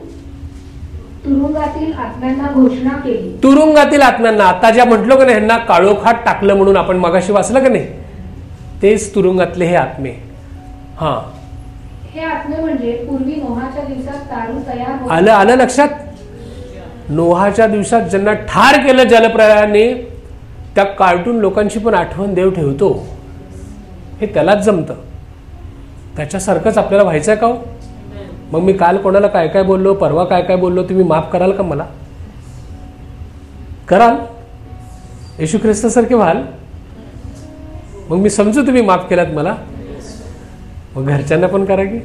तुरुंगातील आत्म्यांना घोषणा केली. तुरुंगातील आत्म्यांना, आता ज्या म्हटलो का नाही ह्यांना काळोखात टाकलं म्हणून आपण मगाशी वाचलं का नाही, तेच तुरुंगातले हे आत्मे. हा, हे आत्मे म्हणजे पूर्वी नोहाच्या दिवसात तारू तयार होत. आलं लक्षात. नोहाच्या दिवसात ज्यांना ठार केलं जलप्रलयाने, त्या कार्टून लोकांची पण आठवण देव ठेवतो. हे त्यालाच जमतं. त्याच्यासारखंच आपल्याला व्हायचंय का हो? मग मी काल कोणाला काय काय बोललो, परवा काय काय बोललो, तुम्ही माफ कराल का मला? कराल? येशू ख्रिस्तासारखे व्हाल? मग मी समजू तुम्ही माफ केलात मला. मग घरच्यांना पण करा की,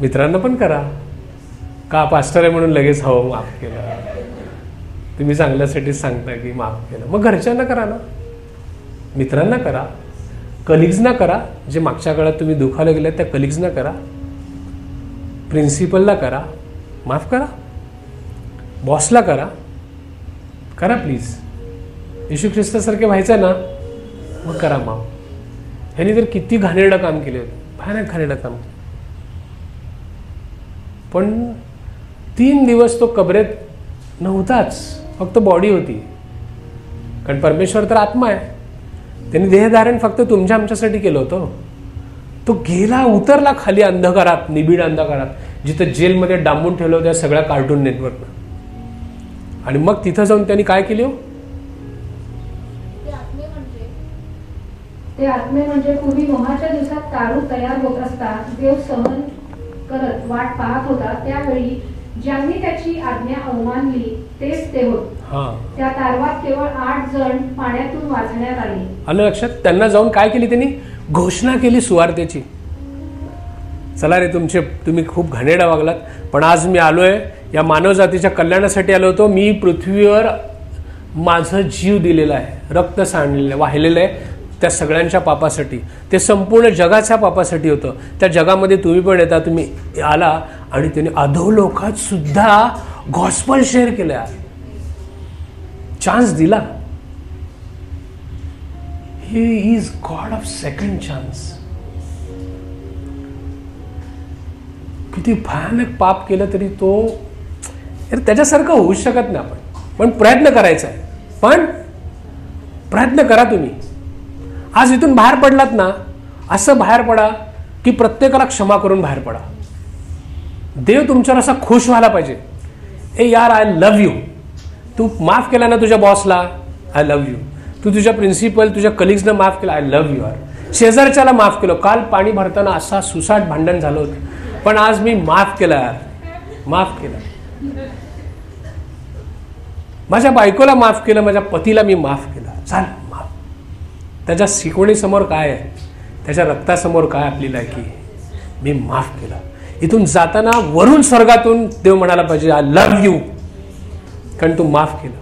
मित्रांना पण करा. का पास्टर आहे म्हणून लगेच हवं माफ केलं? तुम्ही चांगल्यासाठीच सांगता की माफ केलं. मग घरच्यांना करा ना, मित्रांना करा, कलिग्सना करा. जे मागच्या काळात तुम्ही दुखावले गेले त्या कलिग्सना करा, प्रिन्सिपलला करा, माफ करा, बॉसला करा प्लीज. येशू ख्रिस्तासारखे व्हायचं ना, मग करा माफ. ह्यांनी तर किती घाणेरडं काम केले, भयानक घाणेरडं काम. पण 3 दिवस तो कबरेत नव्हताच, फक्त बॉडी होती. कारण परमेश्वर तर आत्मा आहे, त्यांनी देहधारण फक्त तुमच्या आमच्यासाठी केलं होतं. तो गेला, उतरला खाली अंधकारात, निबिड अंधकारात, जिथं जेलमध्ये डांबून ठेवलं होत्या सगळ्या कार्टून नेटवर्कनं. आणि मग तिथं जाऊन त्यांनी काय केले हो? ते आत्मे म्हणजे पूर्वी नोहाच्या दिवसात तारू तयार होत असता देव सहन करत वाट पाहत होता, त्यावेळी ज्यांनी त्याची आज्ञा अवमानली तेच ते होत. त्या तारवात केवळ 8 जण पाण्यातून वाचण्यात आले. आलं लक्षात? त्यांना जाऊन काय केली त्यांनी? घोषणा केली सुवार्तेची. चला रे, तुम्ही खूप घाणेरडा वागलात, पण आज मी आलोय या मानव जातीच्या कल्याणासाठी आलो होतो. मी पृथ्वीवर माझं जीव दिलेला आहे, रक्त सांडलेलं वाहिलेलं आहे त्या सगळ्यांच्या पापासाठी. ते संपूर्ण जगाच्या पापासाठी होतं. त्या जगामध्ये तुम्ही पण येता, तुम्ही आला आणि त्यांनी अधोलोकात सुद्धा गॉस्पल शेअर केल्या, चान्स दिला. He is God of second chance. किती भयानक पाप केलं तरी तो त्याच्यासारखं होऊ शकत नाही आपण, पण प्रयत्न करायचा आहे. पण प्रयत्न करा तुम्ही. आज इथून बाहेर पडलात ना, असं बाहेर पडा की प्रत्येकाला क्षमा करून बाहेर पडा. देव तुमच्यावर असा खुश व्हायला पाहिजे. ए यार, आय लव्ह यू. तू माफ केला ना तुझ्या बॉसला, आय लव्ह यू. तू तुझ्या प्रिन्सिपल, तुझ्या कलिग्सना माफ केलं, आय लव्ह यू. यार, शेजारच्याला माफ केलं. काल पाणी भरताना असा सुसाट भांडण झालं होतं, पण आज मी माफ केलं. यार, माफ केलं. माझ्या बायकोला माफ केलं, माझ्या पतीला मी माफ केलं. चाल माफ. त्याच्या शिकवणीसमोर काय आहे, त्याच्या रक्तासमोर काय आपली लायकी, मी माफ केलं. इथून जाताना वरून स्वर्गातून देव म्हणायला पाहिजे आय लव्ह यू, कारण तू माफ केलं.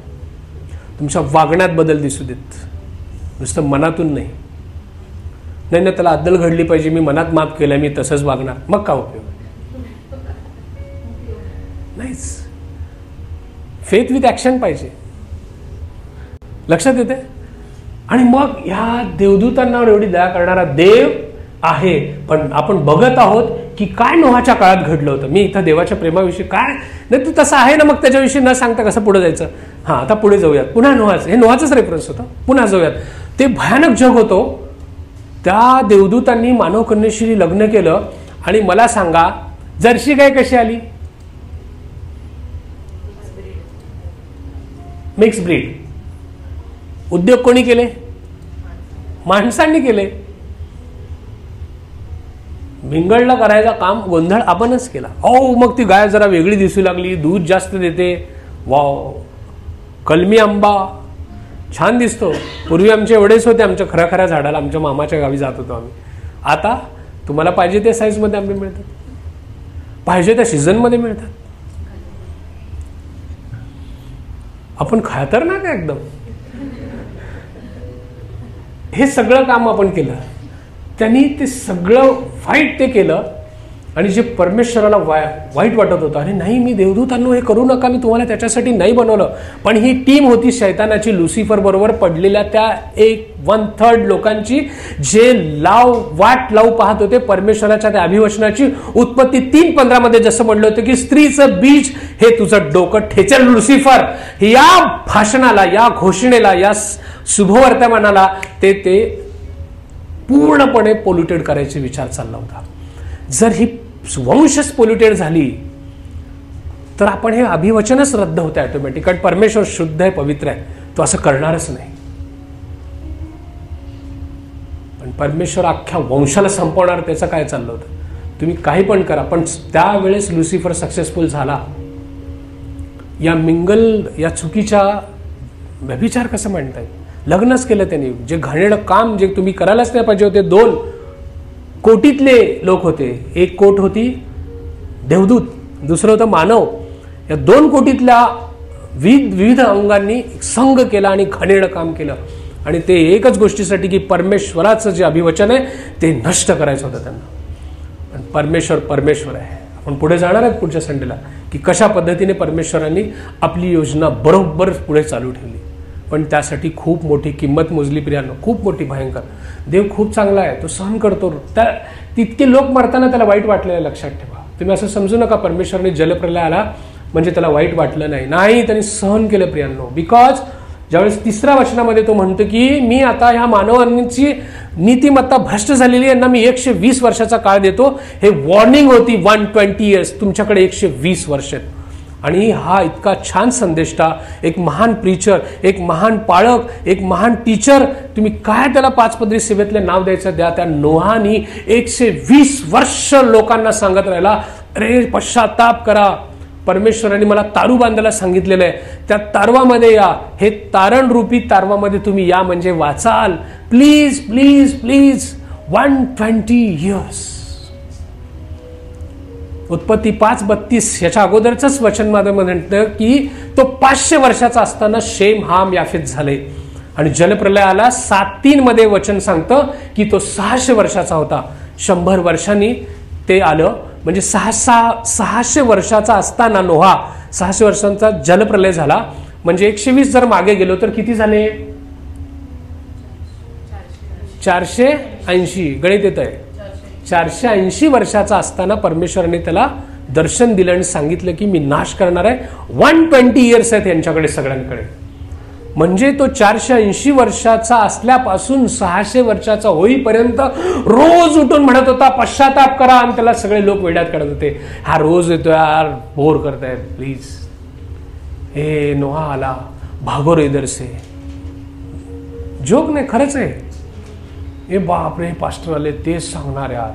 तुमच्या वागण्यात बदल दिसू देत, नुसतं मनातून नाही. नाही ना, त्याला अद्दल घडली पाहिजे, मी मनात माफ केलं, मी तसंच वागणार, मग का उपयोग नाहीच. फेथ विथ ॲक्शन पाहिजे. लक्षात येते? आणि मग ह्या देवदूतांना एवढी दया करणारा देव आहे. पण आपण बघत आहोत की काय नोहाच्या काळात घडलं होतं. मी इथं देवाच्या प्रेमाविषयी काय नाही, तू तसं आहे ना, मग त्याच्याविषयी न सांगता कसं पुढे जायचं. हां, आता पुढे जाऊयात. पुन्हा नोहाचं, हे नोहाचंच रेफरन्स होतं. पुन्हा जाऊयात. ते भयानक जग होतो. त्या देवदूतांनी मानवकन्येशी लग्न केलं. आणि मला सांगा, जर्सी गाय कशी आली? Mix breed. उद्योग कोणी केले? माणसांनी केले. भिंगडला करायचा काम गोंधळ आपणच केला. मग ती गाय जरा वेगळी दिसू लागली, दूध जास्त देते, वाव, कलमी आंबा छान दिसतो. पूर्वी आमचे एवढेच होते आमच्या खऱ्या झाडाला, आमच्या मामाच्या गावी जात होतो आम्ही. आता तुम्हाला पाहिजे त्या साईजमध्ये आंबे मिळतात, पाहिजे त्या सीझनमध्ये मिळतात. आपण खातर ना का एकदम. हे सगळं काम आपण केलं. त्यांनी ते सगळं वाईट ते केलं आणि जे परमेश्वराला वाईट वाटत होतं, अरे नाही मी देवदूतांनो हे करू नका, मी तुम्हाला त्याच्यासाठी नाही बनवलं. पण ही टीम होती शैतानाची, लुसिफर बरोबर पडलेल्या त्या 1/3 लोकांची, जे वाट लावू पाहत होते परमेश्वराच्या त्या अभिवचनाची. उत्पत्ती 3:15 मध्ये जसं म्हणलं होतं की स्त्रीचं बीज हे तुझं डोकं ठेचेल लुसिफर. या भाषणाला, या घोषणेला, या शुभवर्तमानाला ते पूर्णपणे पोल्युटेड करायचे विचार चालला होता. जर ही वंशच पोल्युटेड झाली तर आपण हे अभिवचनच रद्द होते ऑटोमॅटिक. कारण परमेश्वर शुद्ध आहे, पवित्र आहे, तो असं करणारच नाही. पण परमेश्वर अख्ख्या वंशाला संपवणार, त्याचं काय चाललं होतं? तुम्ही काही पण करा. पण त्यावेळेस लुसिफर सक्सेसफुल झाला. या चुकीच्या व्यभिचार कसं म्हणताय, लग्नच केलं त्यांनी. जे घाणेरडं काम जे तुम्ही करायलाच नाही पाहिजे होते. 2 कोटीतले लोक होते. 1 कोट होती देवदूत, दुसरं होतं मानव. या 2 कोटीतल्या विविध अंगांनी संघ केला आणि घाणेरडं काम केलं. आणि ते एकच गोष्टीसाठी की परमेश्वराचं जे अभिवचन आहे ते नष्ट करायचं होतं त्यांना. पण परमेश्वर आहे. आपण पुढे जाणार आहेत पुढच्या संडेला की कशा पद्धतीने परमेश्वरांनी आपली योजना बरोबर पुढे चालू ठेवली. पण त्यासाठी खूप मोठी किंमत मोजली प्रियांनो, खूप मोठी, भयंकर. देव खूप चांगला आहे, तो सहन करतो. तितके लोक मरताना त्याला वाईट वाटलेलं, लक्षात ठेवा. तुम्ही असं समजू नका परमेश्वराने जलप्रलय आला म्हणजे त्याला वाईट वाटलं नाही, त्यांनी सहन केलं प्रियांनो. बिकॉज ज्यावेळेस 3ऱ्या वचनामध्ये तो म्हणतो की मी आता ह्या मानवांची नीतिमत्ता भ्रष्ट झालेली, यांना मी 120 वर्षाचा काळ देतो. हे वॉर्निंग होती, 120 इयर्स, तुमच्याकडे 120 वर्ष आहेत. आणि हा इतका छान संदेष्टा, एक महान प्रीचर, एक महान पाळक, एक महान टीचर, तुम्ही काय त्याला 5 पदरी सेवेतले नाव द्यायचं द्या. त्या नोहानी 120 वर्ष लोकांना सांगत राहिला, अरे पश्चाताप करा. परमेश्वराने मला तारू बांधायला सांगितलेलं आहे, त्या तारवामध्ये या. हे तारण रूपी तारवामध्ये तुम्ही या म्हणजे वाचाल. Please please please. 120 इयर्स. उत्पत्ती 5:32 याच्या अगोदरच वचन मध्ये म्हणतं की तो 500 वर्षाचा असताना शेम, हाम, याफेत झाले. आणि जलप्रलय आला 7:3 मध्ये वचन सांगतं की तो 600 वर्षाचा होता. 100 वर्षांनी ते आलं. म्हणजे 600 वर्षाचा असताना नोहा, 600 वर्षांचा जलप्रलय झाला. म्हणजे 120 जर मागे गेलो तर किती झाले? 480. गणित येत आहे. 480 वर्षाचा असताना परमेश्वराने त्याला दर्शन दिलं आणि सांगितलं की मी नाश करणार आहे. 120 इयर्स आहेत यांच्याकडे सगळ्यांकडे. म्हणजे तो 480 वर्षाचा असल्यापासून 600 वर्षाचा होईपर्यंत रोज उठून म्हणत होता पश्चाताप करा. आणि त्याला सगळे लोक वेड्यात काढत होते, हा रोज येतो यार, बोर करताय, प्लीज. हे नोहा आला, भागो रे इधर से. जोक नाही, खरंच आहे. हे बापरे, पास्टर आले तेच सांगणार यार,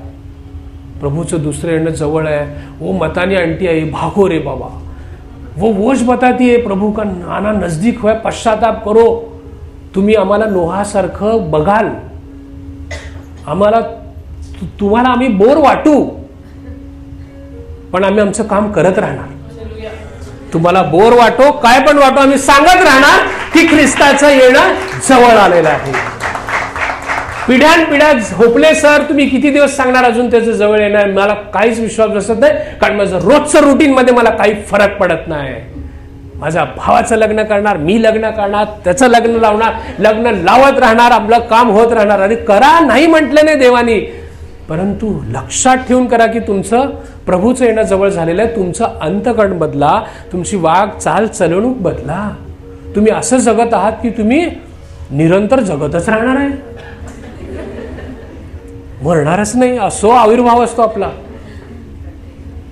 प्रभूचं दुसरं येणं जवळ आहे. वो मतानी आंटी आहे, भागो रे बाबा. वोच बताती है प्रभू का आना नजदीक है, पश्चाताप करो. तुम्ही आम्हाला नोहासारखं बघाल, आम्हाला तुम्हाला आम्ही बोर वाटू, पण आम्ही आमचं काम करत राहणार. तुम्हाला बोर वाटो, काय पण वाटो, आम्ही सांगत राहणार की ख्रिस्ताचं येणं जवळ आलेलं आहे. पिढ्यानपिढ्या झोपले सर, तुम्ही किती दिवस सांगणार अजून त्याचं जवळ येणार? मला काहीच विश्वास बसत नाही, कारण माझं रोजचं रुटीन मध्ये मला काही फरक पडत नाही. माझ्या भावाचं लग्न करणार, मी लग्न करणार, त्याचं लग्न लावणार, लग्न लावत राहणार, आपलं काम होत राहणार. अरे करा, नाही म्हटलं नाही देवानी, परंतु लक्षात ठेवून करा की तुमचं प्रभूचं येणं जवळ झालेलं आहे. तुमचं अंतकरण बदला, तुमची वाग चाल चलवणूक बदला. तुम्ही असं जगत आहात की तुम्ही निरंतर जगतच राहणार आहे, मरणारच नाही, असो आविर्भाव असतो आपला.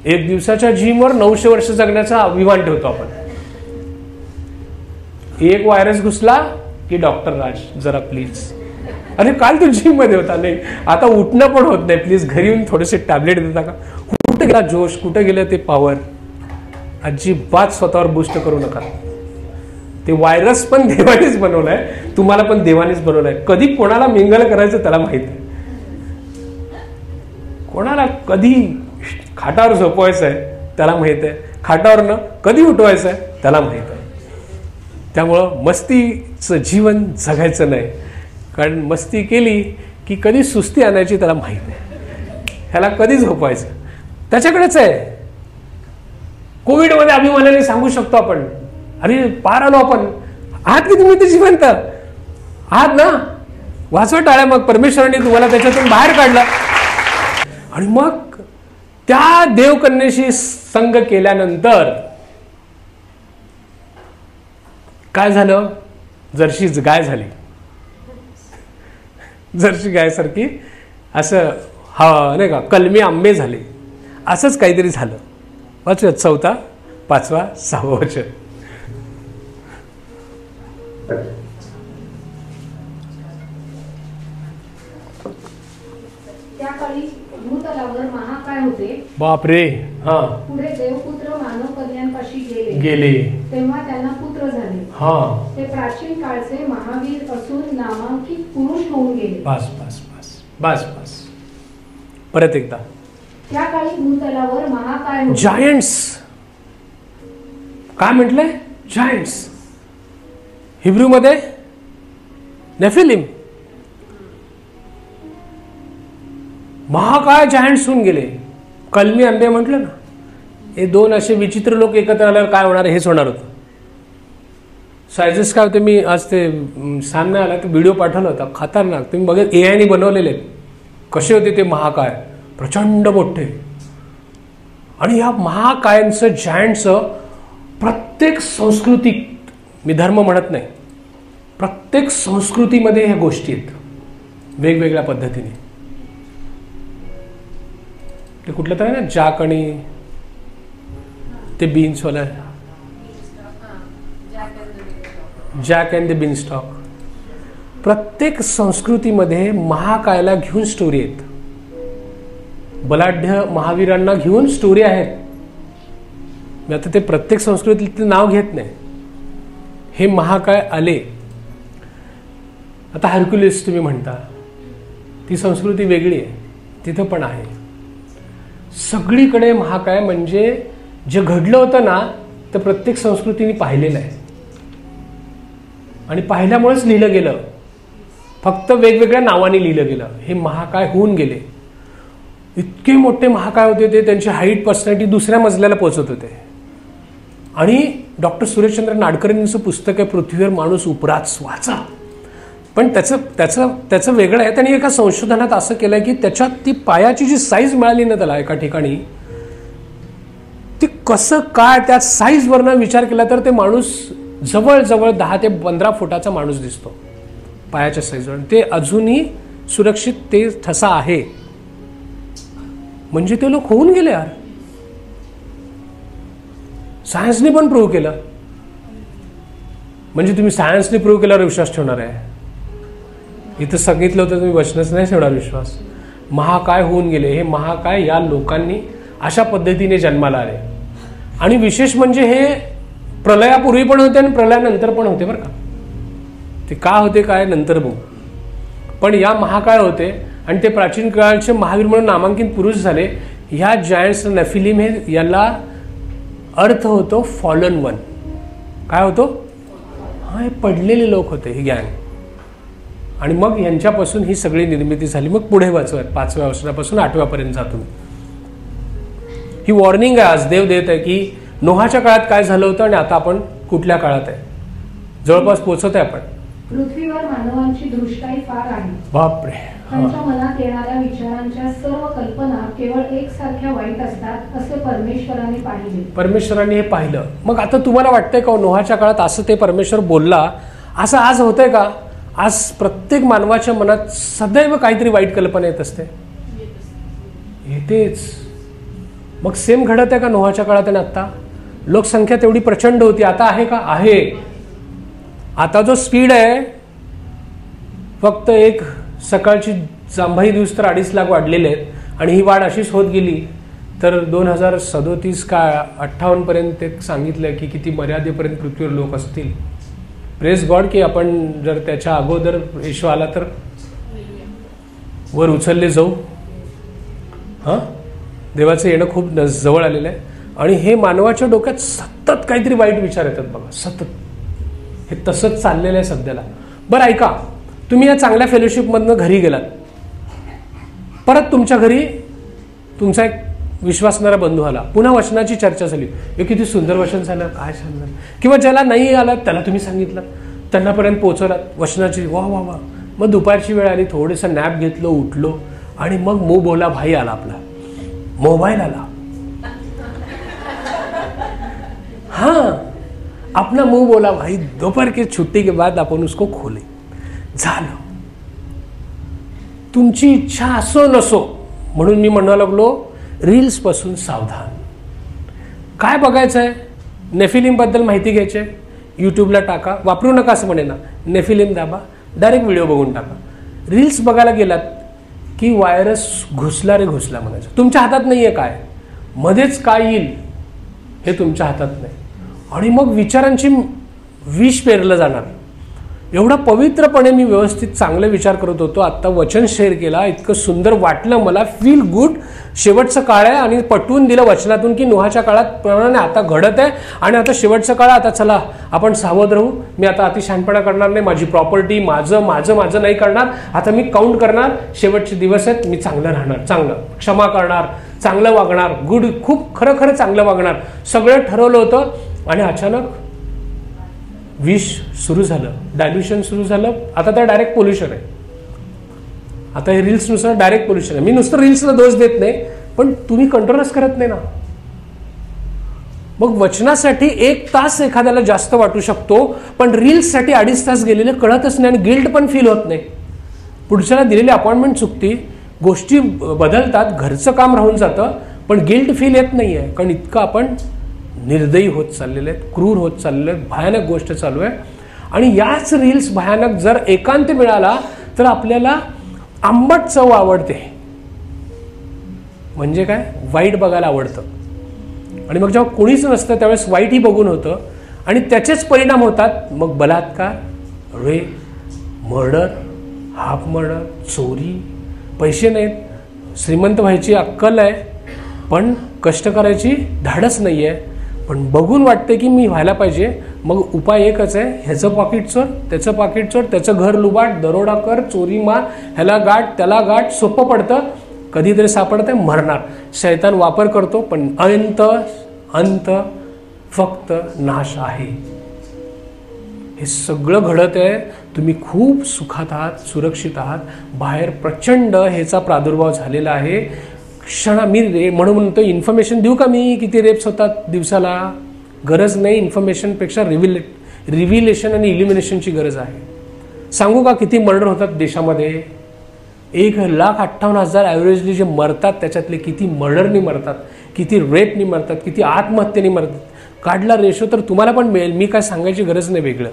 1 दिवसाच्या जिमवर 900 वर्ष जगण्याचा अभिमान ठेवतो आपण. एक व्हायरस घुसला की डॉक्टर राज जरा प्लीज, अरे काल तू जिम मध्ये होता, नाही आता उठणं पण होत नाही, प्लीज घरी येऊन थोडेसे टॅबलेट देता का. कुठे गेला जोश, कुठे गेलं ते पॉवर. अजिबात स्वतःवर बूस्ट करू नका. ते व्हायरस पण देवानेच बनवलाय, तुम्हाला पण देवानेच बनवलाय. कधी कोणाला मिंगल करायचं त्याला माहित आहे, कोणाला कधी खाटावर झोपवायचं आहे त्याला माहित आहे, खाटावरनं कधी उठवायचं आहे त्याला माहित आहे. त्यामुळं मस्तीचं जीवन जगायचं नाही, कारण मस्ती केली की कधी सुस्ती आणायची त्याला माहित आहे, ह्याला कधी झोपवायचं त्याच्याकडेच आहे. कोविडमध्ये अभिमानाने सांगू शकतो आपण, अरे पार आलो आपण. आहात की तुम्ही ते जिवंत आहात ना, वाचवा टाळ्या. मग परमेश्वराने तुम्हाला त्याच्यातून बाहेर काढलं आणि मग त्या देवकन्येशी संग केल्यानंतर काय झालं, जर्शी गाय झाली, जर्शी गायसारखी असं हा नाही का, कलमी आंबे झाले, असंच काहीतरी झालं. वाचूयात 4, 5, 6 वचन. त्या काळी भूतलावर महाकाय होते. बापरे. हा. पुढे देवपुत्र मानव कन्यांपाशी गेले तेव्हा त्यांना पुत्र झाले. हा. ते प्राचीन काळचे महावीर असून नामांकित पुरुष होऊन गेले. बस बस बस बस बस. परत एकदा. त्या काळी भूतलावर महाकाय होते. जायंट्स. काय म्हटलंय, जायंट्स. हिब्रू मध्ये नेफिलिम. महाकाय जायंट्स होऊन गेले. कलमी आंबे म्हटलं ना, हे 2 असे विचित्र लोक एकत्र आल्यावर काय होणार हेच होणार होतं. सायझेस काय होते, मी आज ते सामने आला तो व्हिडिओ पाठवला होता, खतरनाक. तुम्ही बघा AI ने बनवलेले कसे होते ते महाकाय, प्रचंड मोठे. आणि या महाकायांचं जायंटचं प्रत्येक संस्कृतीत, मी धर्म म्हणत नाही, प्रत्येक संस्कृतीमध्ये ह्या गोष्टी आहेत वेगवेगळ्या पद्धतीने. ते कुठलं तर आहे ना, जॅक आणि ते बीन्सवाला, जॅक अँड द बीनस्टॉक. प्रत्येक संस्कृतीमध्ये महाकायला घेऊन स्टोरी आहेत, बलाढ्य महावीरांना घेऊन स्टोरी आहेत. मी आता ते प्रत्येक संस्कृतीतलं नाव घेत नाही. हे महाकाय आले. आता हर्क्युलिस तुम्ही म्हणता, ती संस्कृती वेगळी आहे, तिथं पण आहे. सगळीकडे महाकाय म्हणजे जे घडलं होतं ना, तर प्रत्येक संस्कृतीने पाहिलेलं आहे आणि पाहिल्यामुळेच लिहिलं गेलं, फक्त वेगवेगळ्या नावाने लिहिलं गेलं. हे महाकाय होऊन गेले. इतके मोठे महाकाय होते ते, त्यांची हाईट, पर्सनॅलिटी दुसऱ्या मजल्याला पोहोचत होते. आणि डॉक्टर सुरेशचंद्र नाडकर्णींचं पुस्तक आहे पृथ्वीवर माणूस उपराच, वाचा. पण त्याचं वेगळं आहे. त्यांनी एका संशोधनात असं केलंय की त्याच्यात ती पायाची जी साईज मिळाली ना त्याला एका ठिकाणी, ती कसं काय त्या साईजवरनं विचार केला तर ते माणूस जवळजवळ 10 ते 15 फुटाचा माणूस दिसतो पायाच्या साईजवर. ते अजूनही सुरक्षित ते ठसा आहे. म्हणजे ते लोक होऊन गेले यार. सायन्सने पण प्रूव्ह केलं. म्हणजे तुम्ही सायन्सने प्रूव्ह केल्यावर विश्वास ठेवणार आहे? इथं सांगितलं होतं तुम्ही वचनच नाही ठेवणार विश्वास. महाकाय होऊन गेले. हे महाकाय या लोकांनी अशा पद्धतीने जन्माला आले. आणि विशेष म्हणजे हे प्रलयापूर्वी पण होते आणि प्रलयानंतर पण होते बरं का. ते का होते काय नंतर बघू. पण या महाकाय होते आणि ते प्राचीन काळाचे महावीर म्हणून नामांकित पुरुष झाले. ह्या जायंट्स नेफिलिम हे याला अर्थ होतो फॉलन वन. काय होतो? हा, हे पडलेले लोक होते ही गँग. आणि मग यांच्यापासून ही सगळी निर्मिती झाली. मग पुढे वाचवा 5व्या वर्षापासून 8व्या पर्यंत जातो. ही वॉर्निंग आहे आज देव देत आहे की नोहाच्या काळात काय झालं होतं आणि आता आपण कुठल्या काळात आहे. जवळपास पोहोचत आहे आपण. पृथ्वीवर मानवांची दृष्टाई फार आहे. बापरे. त्यांच्या मनात येणाऱ्या विचारांच्या सर्व कल्पना केवळ एकसारख्या वाईट असतात असे परमेश्वराने पाहिले. परमेश्वराने हे पाहिलं. मग आता तुम्हाला वाटतंय का नोहाच्या काळात असं ते परमेश्वर बोलला असं आज होतंय का? आज प्रत्येक मानवाच्या मनात सदैव काहीतरी वाईट कल्पना येत असते. येतेच. मग सेम घडत आहे का नोहाच्या काळात आणि आता? लोकसंख्या तेवढी प्रचंड होती. आता आहे का? आहे. आता जो स्पीड आहे फक्त एक सकाळची जांभई दिवस तर 2.5 लाख वाढलेले आहेत आणि ही वाढ अशीच होत गेली तर 2037 का 58 पर्यंत एक सांगितलं की किती मर्यादेपर्यंत पृथ्वीवर लोक असतील. प्रेस गॉड की आपण जर त्याच्या अगोदर येशू आला तर वर उचलले जाऊ. हां, देवाचं येणं खूप जवळ आलेलं आहे आणि हे मानवाच्या डोक्यात सतत काहीतरी वाईट विचार येतात बघा, सतत हे तसंच चाललेलं आहे सध्याला. बरं ऐका, तुम्ही या चांगल्या फेलोशिपमधनं घरी गेलात, परत तुमच्या घरी तुमचा एक विश्वासणारा बंधू आला, पुन्हा वचनाची चर्चा झाली, हे किती सुंदर वचन झालं, काय छान झालं, किंवा ज्याला नाही आलं त्याला तुम्ही सांगितलं, त्यांनापर्यंत पोहोचवलात वचनाची, वा वा वा. मग दुपारची वेळ आली, थोडंसं नॅप घेतलं, उठलो आणि मग मो बोला भाई आला, आपला मोबाईल आला. हाँ, अपना मुंह बोला भाई, दोपहर की छुट्टी के बाद अपन उसको खोले. झालं. तुमची इच्छा असो नसो म्हणून मी म्हणू लागलो रील्स पासून सावधान. काय बघायचं आहे, नेफिलिम बद्दल माहिती घ्यायची आहे, यूट्यूबला टाका, वापरू नका असं म्हणे ना, नेफिलिम दाबा, डायरेक्ट व्हिडिओ बघून टाका. रील्स बघायला गेलात की व्हायरस घुसला रे घुसला म्हणायचं. तुमच्या हातात नाहीये काय, मध्येच काय येईल हे तुमच्या हातात नाही आणि मग विचारांची विष पेरलं जाणार. एवढा पवित्रपणे मी व्यवस्थित चांगले विचार करत होतो, आत्ता वचन शेअर केला, इतकं सुंदर वाटलं मला, फील गुड. शेवटचं काळ आहे आणि पटवून दिलं वचनातून की नोहाच्या काळात प्रमाणे आता घडत आहे आणि आता शेवटचं काळ, आता चला आपण सावध राहू. मी आता अतिशहाणपणा करणार नाही, माझी प्रॉपर्टी माझं माझं माझं नाही करणार, आता मी काउंट करणार, शेवटचे दिवस आहेत, मी चांगलं राहणार, चांगलं क्षमा करणार, चांगलं वागणार, गुड, खूप खरं खरं चांगलं वागणार, सगळं ठरवलं होतं. आणि अचानक विष सुरू झालं, डायल्युशन सुरू झालं. आता तर डायरेक्ट पोल्युशन आहे, आता हे रील्सनुसार डायरेक्ट पोल्युशन आहे. मी नुसतं रील्सला दोष देत नाही, पण तुम्ही कंट्रोलच करत नाही ना. मग वचनासाठी 1 तास एखाद्याला जास्त वाटू शकतो, पण रील्ससाठी 2.5 तास गेलेले कळतच नाही आणि गिल्ट पण फील होत नाही. पुढच्याला दिलेली अपॉइंटमेंट चुकती, गोष्टी बदलतात, घरचं काम राहून जातं, पण गिल्ट फील येत नाही आहे, कारण इतकं आपण निर्दयी होत चाललेले आहेत, क्रूर होत चाललेले आहेत, भयानक गोष्ट चालू आहे. आणि याच रील्स भयानक जर एकांत मिळाला तर आपल्याला आंबट चव आवडते, म्हणजे काय, वाईट बघायला आवडतं. आणि मग जेव्हा कोणीच नसतं त्यावेळेस वाईटही बघून होतं आणि त्याचेच परिणाम होतात. मग बलात्कार, रेप, मर्डर, हाफ मर्डर, चोरी. पैसे नाहीत, श्रीमंत व्हायची अक्कल आहे पण कष्ट करायची धाडस नाही आहे, पण बघून वाटते की मी व्हायला पाहिजे. मग उपाय एकच आहे, ह्याचं पाकिट चोर, त्याचं पाकिट चोर, त्याचं घर लुबाड, दरोडा कर, चोरी मार, ह्याला गाठ त्याला गाठ. सोपं पडतं, कधीतरी सापडतंय, मरणार. शैतान वापर करतो, पण अंत फक्त नाश आहे. हे सगळं घडत आहे, तुम्ही खूप सुखात आहात, सुरक्षित आहात. बाहेर प्रचंड ह्याचा प्रादुर्भाव झालेला आहे. मी म्हणतो इन्फॉर्मेशन देऊ का मी, किती रेप्स होतात दिवसाला? गरज नाही, इन्फॉर्मेशनपेक्षा रिव्हिलेशन आणि इल्युमिनेशनची गरज आहे. सांगू का किती मर्डर होतात देशामध्ये? 1,58,000 ॲव्हरेजली जे मरतात त्याच्यातले किती मर्डरनी मरतात, किती रेपनी मरतात, किती आत्महत्येने मरतात. काढला रेशो तर तुम्हाला पण मिळेल, मी काय सांगायची गरज नाही वेगळं.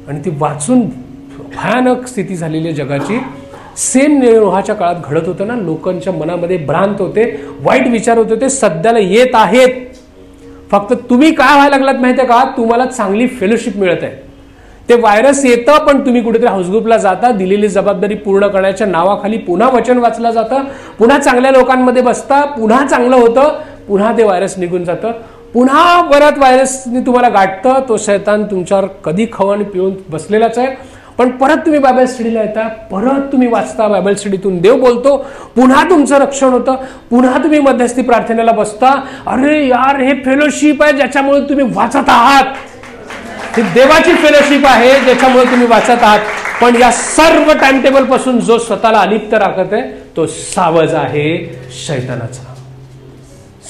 आणि ती वाचून भयानक स्थिती झालेली जगाची. सेम नोहाच्या काळात घडत होतं ना, लोकांच्या मनामध्ये भ्रांत होते, वाईट विचार होते, ते सध्याला येत आहेत. फक्त तुम्ही काय व्हायला लागलात माहिती आहे का? तुम्हाला चांगली फेलोशिप मिळत आहे. ते व्हायरस येतं पण तुम्ही कुठेतरी हाऊस ग्रुपला जाता, दिलेली जबाबदारी पूर्ण करण्याच्या नावाखाली पुन्हा वचन वाचलं जातं, पुन्हा चांगल्या लोकांमध्ये बसता, पुन्हा चांगलं होतं, पुन्हा ते व्हायरस निघून जातं, पुन्हा परत व्हायरसने तुम्हाला गाठतं. तो शैतान तुमच्यावर कधी खाऊन पिऊन बसलेलाच आहे. पण परत तुम्ही बायबल स्टडीला येता, परत तुम्ही वाचता, बायबल स्टडीतून देव बोलतो, पुन्हा तुमचं रक्षण होतं, पुन्हा तुम्ही मध्यस्थी प्रार्थनेला बसता. अरे यार, हे फेलोशिप आहे ज्याच्यामुळे तुम्ही वाचत आहात, ही देवाची फेलोशिप आहे ज्याच्यामुळे तुम्ही वाचत आहात. पण या सर्व टाइम टेबल पासून जो स्वतःला अलिप्त राखत आहे तो सावज आहे शैतानाचा.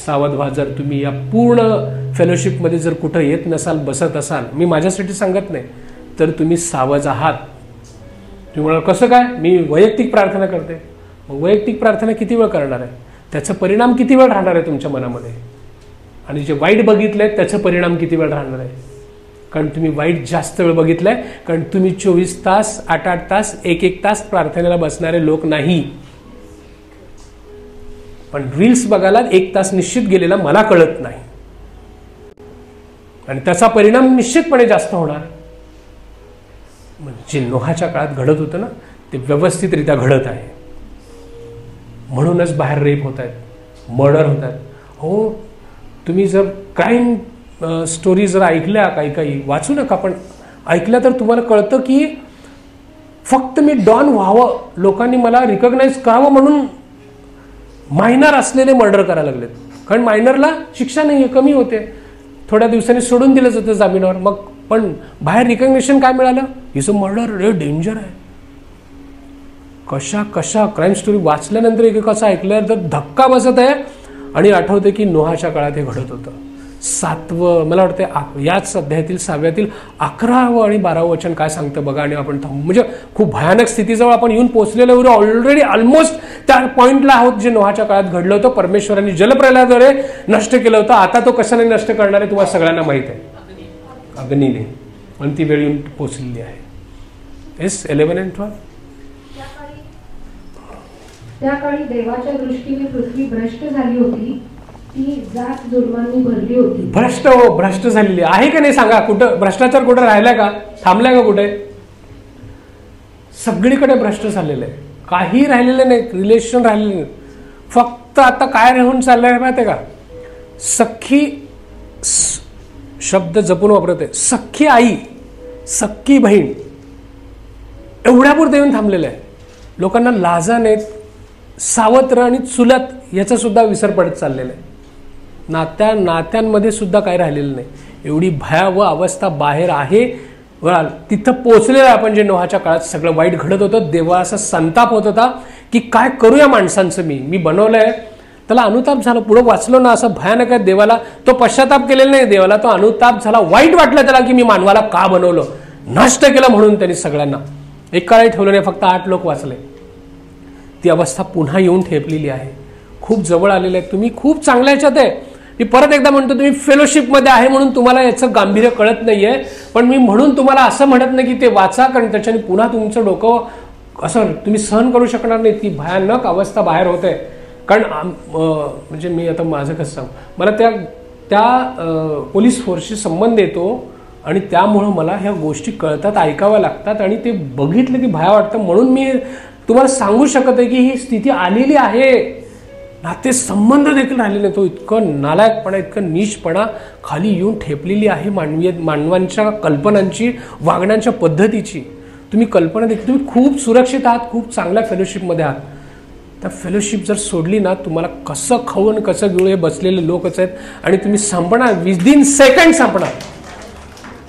सावध व्हा. जर तुम्ही या पूर्ण फेलोशिपमध्ये जर कुठं येत नसाल, बसत असाल, मी माझ्यासाठी सांगत नाही, तर तुम्ही सावध आहात. तुम्ही म्हणाल कसं काय, मी वैयक्तिक प्रार्थना करते. मग वैयक्तिक प्रार्थना किती वेळ करणार आहे? त्याचा परिणाम किती वेळ राहणार आहे तुमच्या मनामध्ये? आणि जे वाईट बघितलंय त्याचा परिणाम किती वेळ राहणार आहे? कारण तुम्ही वाईट जास्त वेळ बघितलंय, कारण तुम्ही 24 तास 8-8 तास 1-1 तास प्रार्थनेला बसणारे लोक नाही. पण रील्स बघायला 1 तास निश्चित गेलेला मला कळत नाही, आणि त्याचा परिणाम निश्चितपणे जास्त होणार. जे नोहाच्या काळात घडत होतं ना ते व्यवस्थितरित्या घडत आहे. म्हणूनच बाहेर रेप होत आहेत, मर्डर होत आहेत. हो, तुम्ही जर क्राईम स्टोरी जर ऐकल्या, काही वाचू नका, पण ऐकल्या तर तुम्हाला कळतं की फक्त मी डॉन व्हावं, लोकांनी मला रिकॉग्नाइज करावं म्हणून मायनर असलेले मर्डर करायला लागलेत. कारण मायनरला शिक्षा नाही, कमी होते, थोड्या दिवसांनी सोडून दिलं जातं जामिनावर. मग पण बाहेर रिकॉग्निशन काय मिळालं, is a murder, ray danger आहे. कशा क्राईम स्टोरी वाचल्यानंतर एकेकाचं ऐकल्यानंतर धक्का बसत आहे. आणि आठवते की नोहाच्या काळात हे घडत होतं. 7वं, मला वाटतं याच अध्यायातील 6व्यातील 11वं आणि 12वं वचन काय सांगतं बघा. आणि आपण म्हणजे खूप भयानक स्थितीजवळ आपण येऊन पोहोचलेलो, ऑलरेडी ऑलमोस्ट त्या पॉईंटला आहोत जे नोहाच्या काळात घडलं होतं. परमेश्वरांनी जलप्रलयाद्वारे नष्ट केलं होतं. आता तो कशाने नष्ट करणार आहे तुम्हाला सगळ्यांना माहित आहे, अग्नीने. पण ती वेळ येऊन पोहोचलेली आहे. Yes, 11 and 12. त्या काळी देवाच्या दृष्टीने पृथ्वी भ्रष्ट झाली होती, ती जात जुडवांनी भरली होती. भ्रष्ट झालेली आहे का नाही सांगा. कुठं भ्रष्टाचार कुठं राहिलाय का, थांबलाय का कुठे? सगळीकडे भ्रष्ट झालेलं आहे, काही राहिलेलं नाही, रिलेशन राहिलेलं नाही. फक्त आता काय राहून चाललंय माहिती आहे का, सख्खी शब्द जपून वापरते, सख्खी आई सख्खी बहीण एवढ्यापुरते येऊन थांबलेलं आहे. लोकांना लाजा नाहीत, सावत्र आणि चुलत याचा सुद्धा विसर पडत चाललेला आहे. नात्यांमध्ये सुद्धा काय राहिलेलं नाही. एवढी भयावह अवस्था बाहेर आहे. तिथं पोहोचलेलं आपण जे नोहाच्या काळात सगळं वाईट घडत होतं. देवा असा संताप होत होता की काय करूया माणसांचं, मी बनवलंय, त्याला अनुताप झाला. पुढे वाचलो ना, असं भयानक आहे. देवाला तो पश्चाताप केलेला नाही, देवाला तो अनुताप झाला. वाईट वाटलं त्याला की मी मानवाला का बनवलं, नष्ट केलं म्हणून. त्यांनी सगळ्यांना एक काळी ठेवलं नाही, फक्त 8 लोक वाचले. ती अवस्था पुन्हा येऊन ठेपलेली आहे, खूप जवळ आलेले आहे. तुम्ही खूप चांगल्या ह्याच्यात आहे. मी परत एकदा म्हणतो, तुम्ही फेलोशिपमध्ये आहे म्हणून तुम्हाला याचं गांभीर्य कळत नाहीये. पण मी म्हणून तुम्हाला असं म्हणत नाही की ते वाचा, कारण त्याच्याने पुन्हा तुमचं डोकं असं तुम्ही सहन करू शकणार नाही. ती भयानक अवस्था बाहेर होते. कारण म्हणजे मी आता माझं कसं सांगू, मला त्या पोलीस फोर्सशी संबंध येतो आणि त्यामुळं मला ह्या गोष्टी कळतात, ऐकाव्या लागतात. आणि ते बघितलं की भया वाटतं. म्हणून मी तुम्हाला सांगू शकत आहे की ही स्थिती आलेली आहे. नाते संबंध देखील राहिलेले नाही. तो इतकं नालायकपणा, इतकं नीचपणा खाली येऊन ठेपलेली आहे मानवांच्या कल्पनांची, वागण्याच्या पद्धतीची. तुम्ही कल्पना देखील, तुम्ही खूप सुरक्षित आहात, खूप चांगल्या फेलोशिपमध्ये आहात. त्या फेलोशिप जर सोडली ना, तुम्हाला कसं खाऊन कसं गिळू हे बसलेले लोकच आहेत. आणि तुम्ही संपणार, विदिन सेकंड संपणार.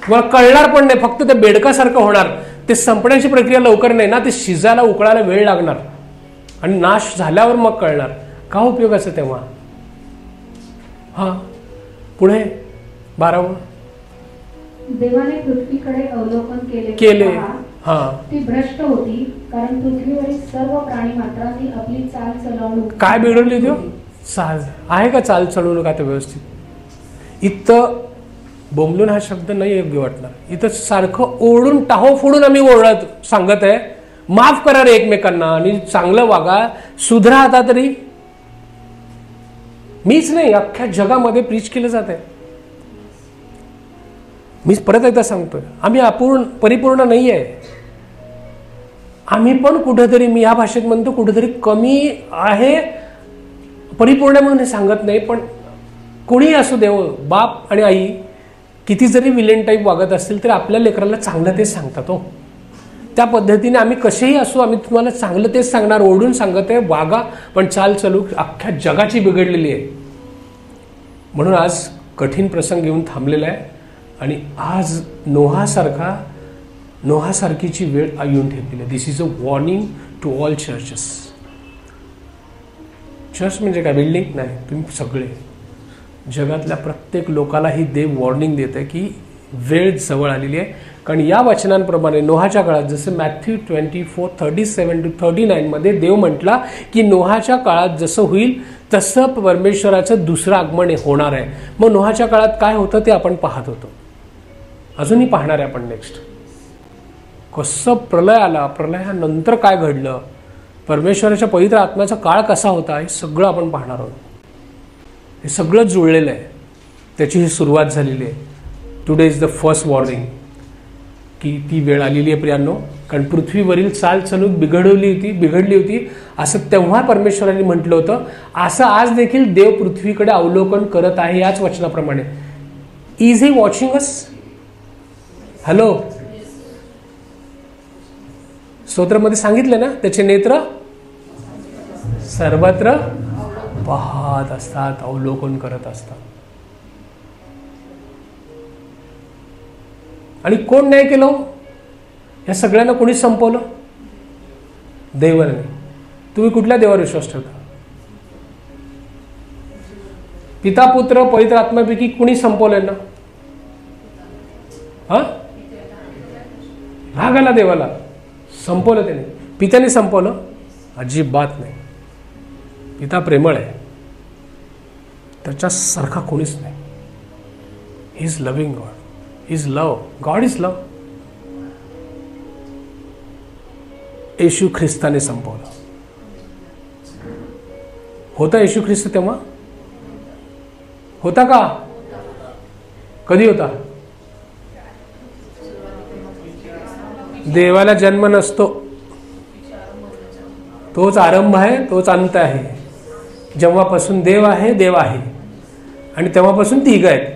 तुम्हाला कळणार पण नाही, फक्त ते बेडकासारखं होणार. ते संपण्याची प्रक्रिया लवकर नाही ना, ते शिजायला उकळायला वेळ लागणार. आणि नाश झाल्यावर मग कळणार का उपयोगाचं तेव्हा. पुढे 12वं, देवाने पृथ्वीकडे अवलोकन केले. ती भ्रष्ट होती, कारण पृथ्वीवरील सर्व प्राणी मात्रांनी आपली चाल चलवणूक काय बिघडली तो चाल आहे का, चाल चलवणूक आता व्यवस्थित. इथं बोंबलून हा शब्द नाही योग्य वाटणार. इथं सारखं ओढून टाहो फोडून आम्ही ओरडत सांगत आहे, माफ करा रे एकमेकांना आणि चांगलं वागा, सुधरा. आता तरी मीच नाही, अख्ख्या जगामध्ये प्रीच केलं जात आहे. मी परत एकदा सांगतोय, आम्ही परिपूर्ण नाही आहे. आम्ही पण कुठेतरी, मी या भाषेत म्हणतो, कुठेतरी कमी आहे. परिपूर्ण म्हणून हे सांगत नाही, पण कोणीही असू देव, बाप आणि आई किती जरी विलेन टाईप वागत असतील तरी आपल्या लेकराला चांगलं तेच सांगतात. हो, त्या पद्धतीने आम्ही कसेही असू, आम्ही तुम्हाला चांगलं तेच सांगणार, ओढून सांगत आहे, वागा. पण चाल चलू अख्ख्या जगाची बिघडलेली आहे. म्हणून आज कठीण प्रसंग येऊन थांबलेला आहे. आणि आज नोहासारखीची वेळ येऊन ठेपलेली आहे. This is a warning to all churches. Church म्हणजे काय, बिल्डिंग नाही, तुम्ही सगळे जगातल्या प्रत्येक लोकाला ही देव वॉर्निंग देत आहे की वेळ जवळ आलेली आहे. कारण या वचनांप्रमाणे नोहाच्या काळात, जसं मॅथ्यू 24:37-39 मध्ये देव म्हटला की नोहाच्या काळात जसं होईल तसं परमेश्वराचं दुसरं आगमन होणार आहे. मग नोहाच्या काळात काय होतं ते आपण पाहत होतो. अजूनही पाहणार आहे आपण नेक्स्ट. कसं प्रलय आला, प्रलयानंतर काय घडलं, परमेश्वराच्या पवित्र आत्म्याचा काळ कसा होता, हे सगळं आपण पाहणार आहोत. हे सगळं जुळलेलं आहे. त्याची ही सुरुवात झालेली आहे. Today is the first warning की ती वेळ आलेली आहे प्रियांनो. कारण पृथ्वीवरील चालचलूक बिघडली होती असं तेव्हा परमेश्वरांनी म्हटलं होतं. असं आज देखील देव पृथ्वीकडे अवलोकन करत आहे याच वचनाप्रमाणे. Is he watching us? Hello, स्तोत्रामध्ये सांगितलं ना, त्याचे नेत्र सर्वत्र पाहत असतात, अवलोकन करत असतात. आणि कोण न्याय केलं? या सगळ्यांना कोणी संपवलं? देवाने. तुम्ही कुठल्या देवावर विश्वास ठेवता? पिता, पुत्र, पवित्र आत्म्यापैकी कुणी संपवलंय ना? हा, राग आला देवाला, संपवलं त्याने. पित्याने संपवलं? अजिबात नाही. पिता प्रेमळ आहे, त्याच्यासारखा कोणीच नाही. He is loving God. Is love. God is love. Yeshu ख्रिस्ताने संपवलं. होता येशू ख्रिस्त तेव्हा? होता का? कधी होता? देवाला जन्म नसतो, तोच आरंभ आहे, तोच अंत आहे. जेव्हापासून देव आहे, देव आहे, आणि तेव्हापासून तिघ आहेत.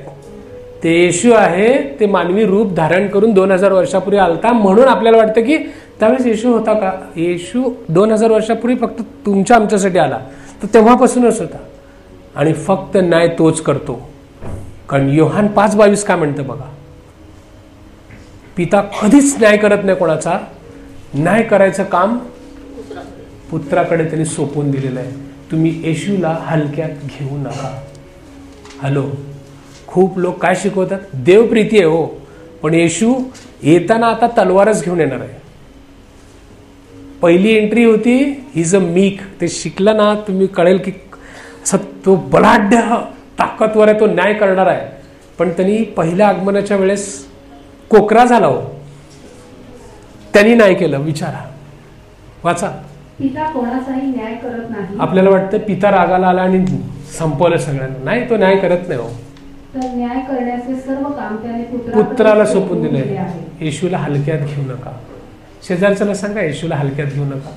ते येशू आहे, ते मानवी रूप धारण करून 2000 वर्षापूर्वी आलता. म्हणून आपल्याला वाटतं की त्यावेळेस येशू होता का? येशू 2000 वर्षापूर्वी फक्त तुमच्या आमच्यासाठी आला, तर तेव्हापासूनच होता. आणि फक्त न्याय तोच करतो. कारण योहान 5:22 काय म्हणतं बघा, पिता कधीच न्याय करत नाही कोणाचा. न्याय करायचं काम पुत्राकडे त्यांनी सोपवून दिलेलं आहे. तुम्ही येशूला हलक्यात घेऊ नका. हॅलो, खूप लोक काय शिकवतात? देवप्रीती आहे हो, पण येशू येताना आता तलवारच घेऊन येणार आहे. पहिली एंट्री होती हिज अ मीक. ते शिकलं ना तुम्ही कळेल की असं तो बलाढ्य ताकदवर आहे, तो न्याय करणार आहे. पण त्यांनी पहिल्या आगमनाच्या वेळेस कोकरा झाला हो, त्यांनी नाही केलं. विचारा, वाचा. पिता कोणाचाही न्याय करत नाही. आपल्याला वाटतं पिता रागाला आला आणि संपवलं सगळ्यांना. नाही, तो न्याय करत नाही हो. तर न्याय करण्याचे सर्व काम त्याने पुत्राला सोपून दिले. येशूला हलक्यात घेऊ नका. शेजारच्याला सांगा येशूला हलक्यात घेऊ नका.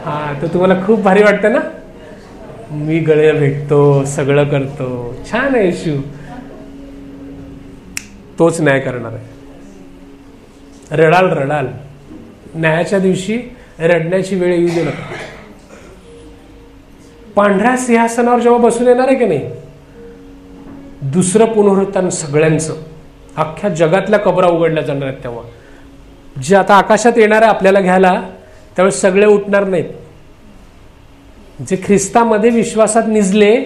हा, तर तुम्हाला खूप भारी वाटतं ना, मी गळे भेटतो, सगळं करतो, छान आहे येशू. तोच न्याय करणार आहे. रडाल. न्यायाच्या दिवशी रडण्याची वेळ येऊ देऊ नका. पांढऱ्या सिंहासनावर जेव्हा बसून येणार आहे की नाही, दुसरं पुनरुत्थान सगळ्यांचं, अख्ख्या जगातल्या कबरा उघडल्या जाणार आहेत. तेव्हा जे आता आकाशात येणार आहे आपल्याला घ्यायला, त्यावेळेस सगळे उठणार नाहीत. जे ख्रिस्तामध्ये विश्वासात निजले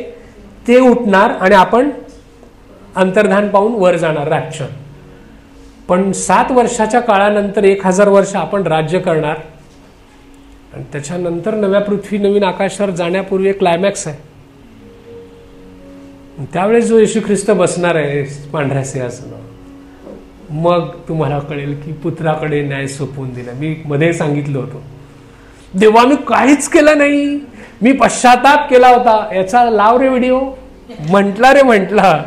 ते उठणार आणि आपण अंतर्धान पाहून वर जाणार, रॅप्चर. पण 7 वर्षाच्या काळानंतर 1000 वर्ष आपण राज्य करणार, आणि त्याच्यानंतर नव्या पृथ्वी नवीन आकाशावर जाण्यापूर्वी एक क्लायमॅक्स आहे. त्यावेळेस जो येशू ख्रिस्त बसणार आहे पांढऱ्या सिंहासनावर, मग तुम्हाला कळेल की पुत्राकडे न्याय सोपवून दिला. मी मध्ये सांगितलं होतं, देवा मी काहीच केलं नाही, मी पश्चाताप केला होता. याचा लाव रे व्हिडिओ, म्हटला.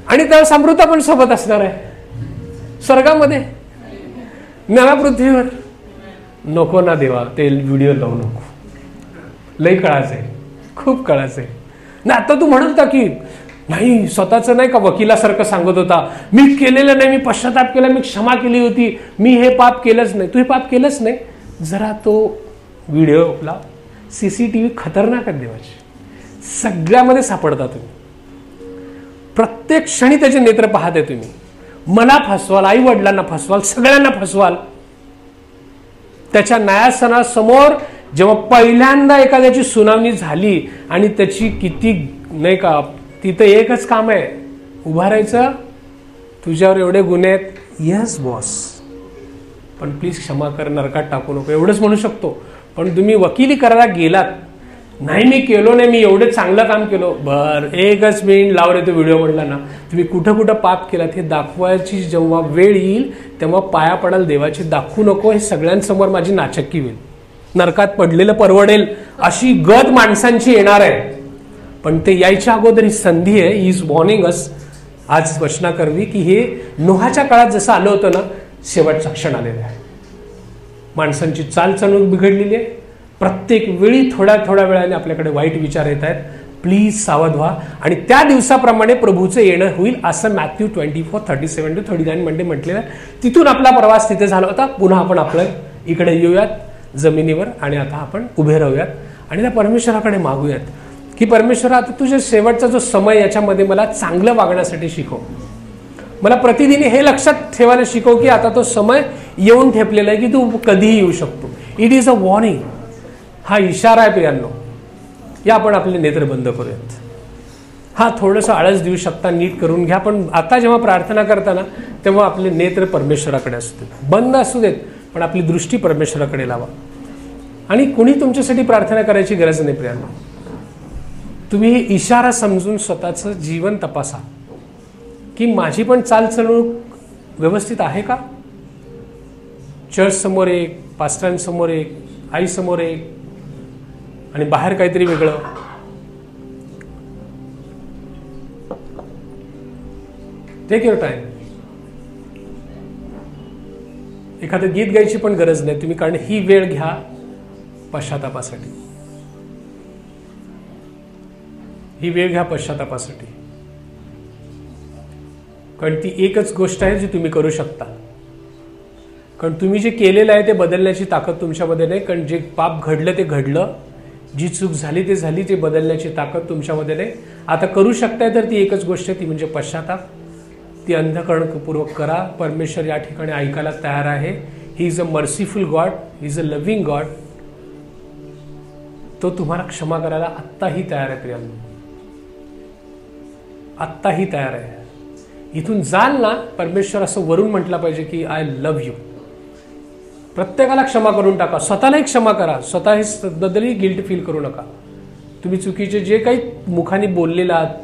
आणि त्या समृद्ध पण सोबत असणार आहे स्वर्गामध्ये, नव्या पृथ्वीवर. नको ना देवा, ते व्हिडिओ लावू नको. लई कळाचं आहे, खूप कळाचं आहे ना. आता तू म्हणत होता की नाही, स्वतःचं नाही का वकिलासारखं सांगत होता, मी केलेलं नाही, मी पश्चाताप केला, मी क्षमा केली होती, मी हे पाप केलंच नाही. तू हे पाप केलंच नाही. जरा तो व्हिडिओ लाव. CCTV खतरनाक आहे देवाची, सगळ्यामध्ये सापडता तुम्ही. प्रत्येक क्षणी त्याचे नेत्र पाहते तुम्ही. मला फसवाल, आई वडिलांना फसवाल, सगळ्यांना फसवाल. त्याच्या न्यायासनासमोर जेव्हा पहिल्यांदा एखाद्याची सुनावणी झाली आणि त्याची किती नाही का, तिथं एकच काम आहे, उभारायचं. तुझ्यावर एवढे गुन्हे आहेत, यस बॉस, पण प्लीज क्षमा कर, नरकात टाकू नको, एवढंच म्हणू शकतो. पण तुम्ही वकिली करायला गेलात नाही मी केलो नाही, मी एवढं चांगलं काम केलो. बरं, एकच मिनिट लाव रे तो व्हिडिओ म्हणला ना, तुम्ही कुठं कुठं पाप केलात हे दाखवायची जेव्हा वेळ येईल तेव्हा पाया पडाल देवाची. दाखवू नको, हे सगळ्यांसमोर माझी नाचक्की होईल. नरकात पडलेलं परवडेल अशी गत माणसांची येणार आहे. पण ते यायच्या अगोदर ही संधी आहे. ही इज वॉर्निंग अस आज वचना करवी की हे नोहाच्या काळात जसं आलं होतं ना, शेवटचा क्षण आलेला आहे. माणसांची चालचणूक बिघडलेली आहे. प्रत्येक वेळी थोड्या थोड्या वेळाने आपल्याकडे वाईट विचार येत आहेत. प्लीज सावध व्हा. आणि त्या दिवसाप्रमाणे प्रभूचं येणं होईल असं मॅथ्यू 24:37-39 मध्ये म्हटलेलं आहे. तिथून आपला प्रवास तिथे झाला होता. पुन्हा आपण आपल्या इकडे येऊयात जमिनीवर आणि आता आपण उभे राहूयात आणि त्या परमेश्वराकडे मागूयात की परमेश्वरा, आता तुझ्या शेवटचा जो समय याच्यामध्ये मला चांगलं वागण्यासाठी शिकव. मला प्रतिदिन हे लक्षात ठेवायला शिकव की आता तो समय येऊन ठेपलेला आहे की तू कधीही येऊ शकतो. It is a warning. हा इशारा आहे प्रियांनो. या आपण आपले नेत्र बंद करूयात. हा थोडंसं आळस देऊ शकता, नीट करून घ्या. पण आता जेव्हा प्रार्थना करताना तेव्हा आपले नेत्र परमेश्वराकडे असू देत, बंद असू देत, पण आपली दृष्टी परमेश्वराकडे लावा. आणि कुणी तुमच्यासाठी प्रार्थना करायची गरज नाही प्रियांनो. तुम्ही इशारा समजून स्वतःचं जीवन तपासा की माझी पण चालचणूक व्यवस्थित आहे का. चर्च समोर एक, पास्टरांसमोर एक, आई समोर एक आणि बाहेर काहीतरी वेगळं. Take your time. एखादं गीत गायची पण गरज नाही तुम्ही, कारण ही वेळ घ्या पश्चातापासाठी. ही वेळ घ्या पश्चातापासाठी. कारण ती एकच गोष्ट आहे जी तुम्ही करू शकता. कारण तुम्ही जे केलेलं आहे ते बदलण्याची ताकद तुमच्यामध्ये नाही. कारण जे पाप घडलं ते घडलं, जी चूक झाली ते झाली, ते बदलण्याची ताकद तुमच्यामध्ये नाही. आता करू शकताय तर ती एकच गोष्ट आहे, ती म्हणजे पश्चाताप. ती अंधकरणपूर्वक करा. परमेश्वर या ठिकाणी ऐकायला तयार आहे. He is a merciful God, he is a loving God. तो तुम्हाला क्षमा करायला आत्ताही तयार आहे प्रियांनो, आत्ताही तयार आहे. इथून जाल ना, परमेश्वर असं वरून म्हटलं पाहिजे की आय लव्ह यू. प्रत्येकाला क्षमा करून टाका. स्वतःलाही क्षमा करा. स्वतःबद्दलही गिल्ट फील करू नका. तुम्ही चुकीचे जे काही मुखाने बोललेला आहात,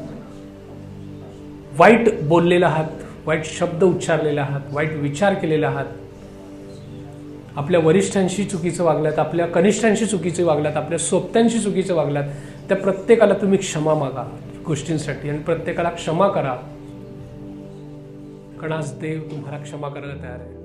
वाईट बोललेला आहात, वाईट शब्द उच्चारलेले आहात, वाईट विचार केलेले आहात, आपल्या वरिष्ठांशी चुकीचं वागलात, आपल्या कनिष्ठांशी चुकीचे वागलात, आपल्या सोबत्यांशी चुकीचं वागलात, त्या प्रत्येकाला तुम्ही क्षमा मागा गोष्टींसाठी आणि प्रत्येकाला क्षमा करा. कारण आज देव तुम्हाला क्षमा करायला तयार आहे.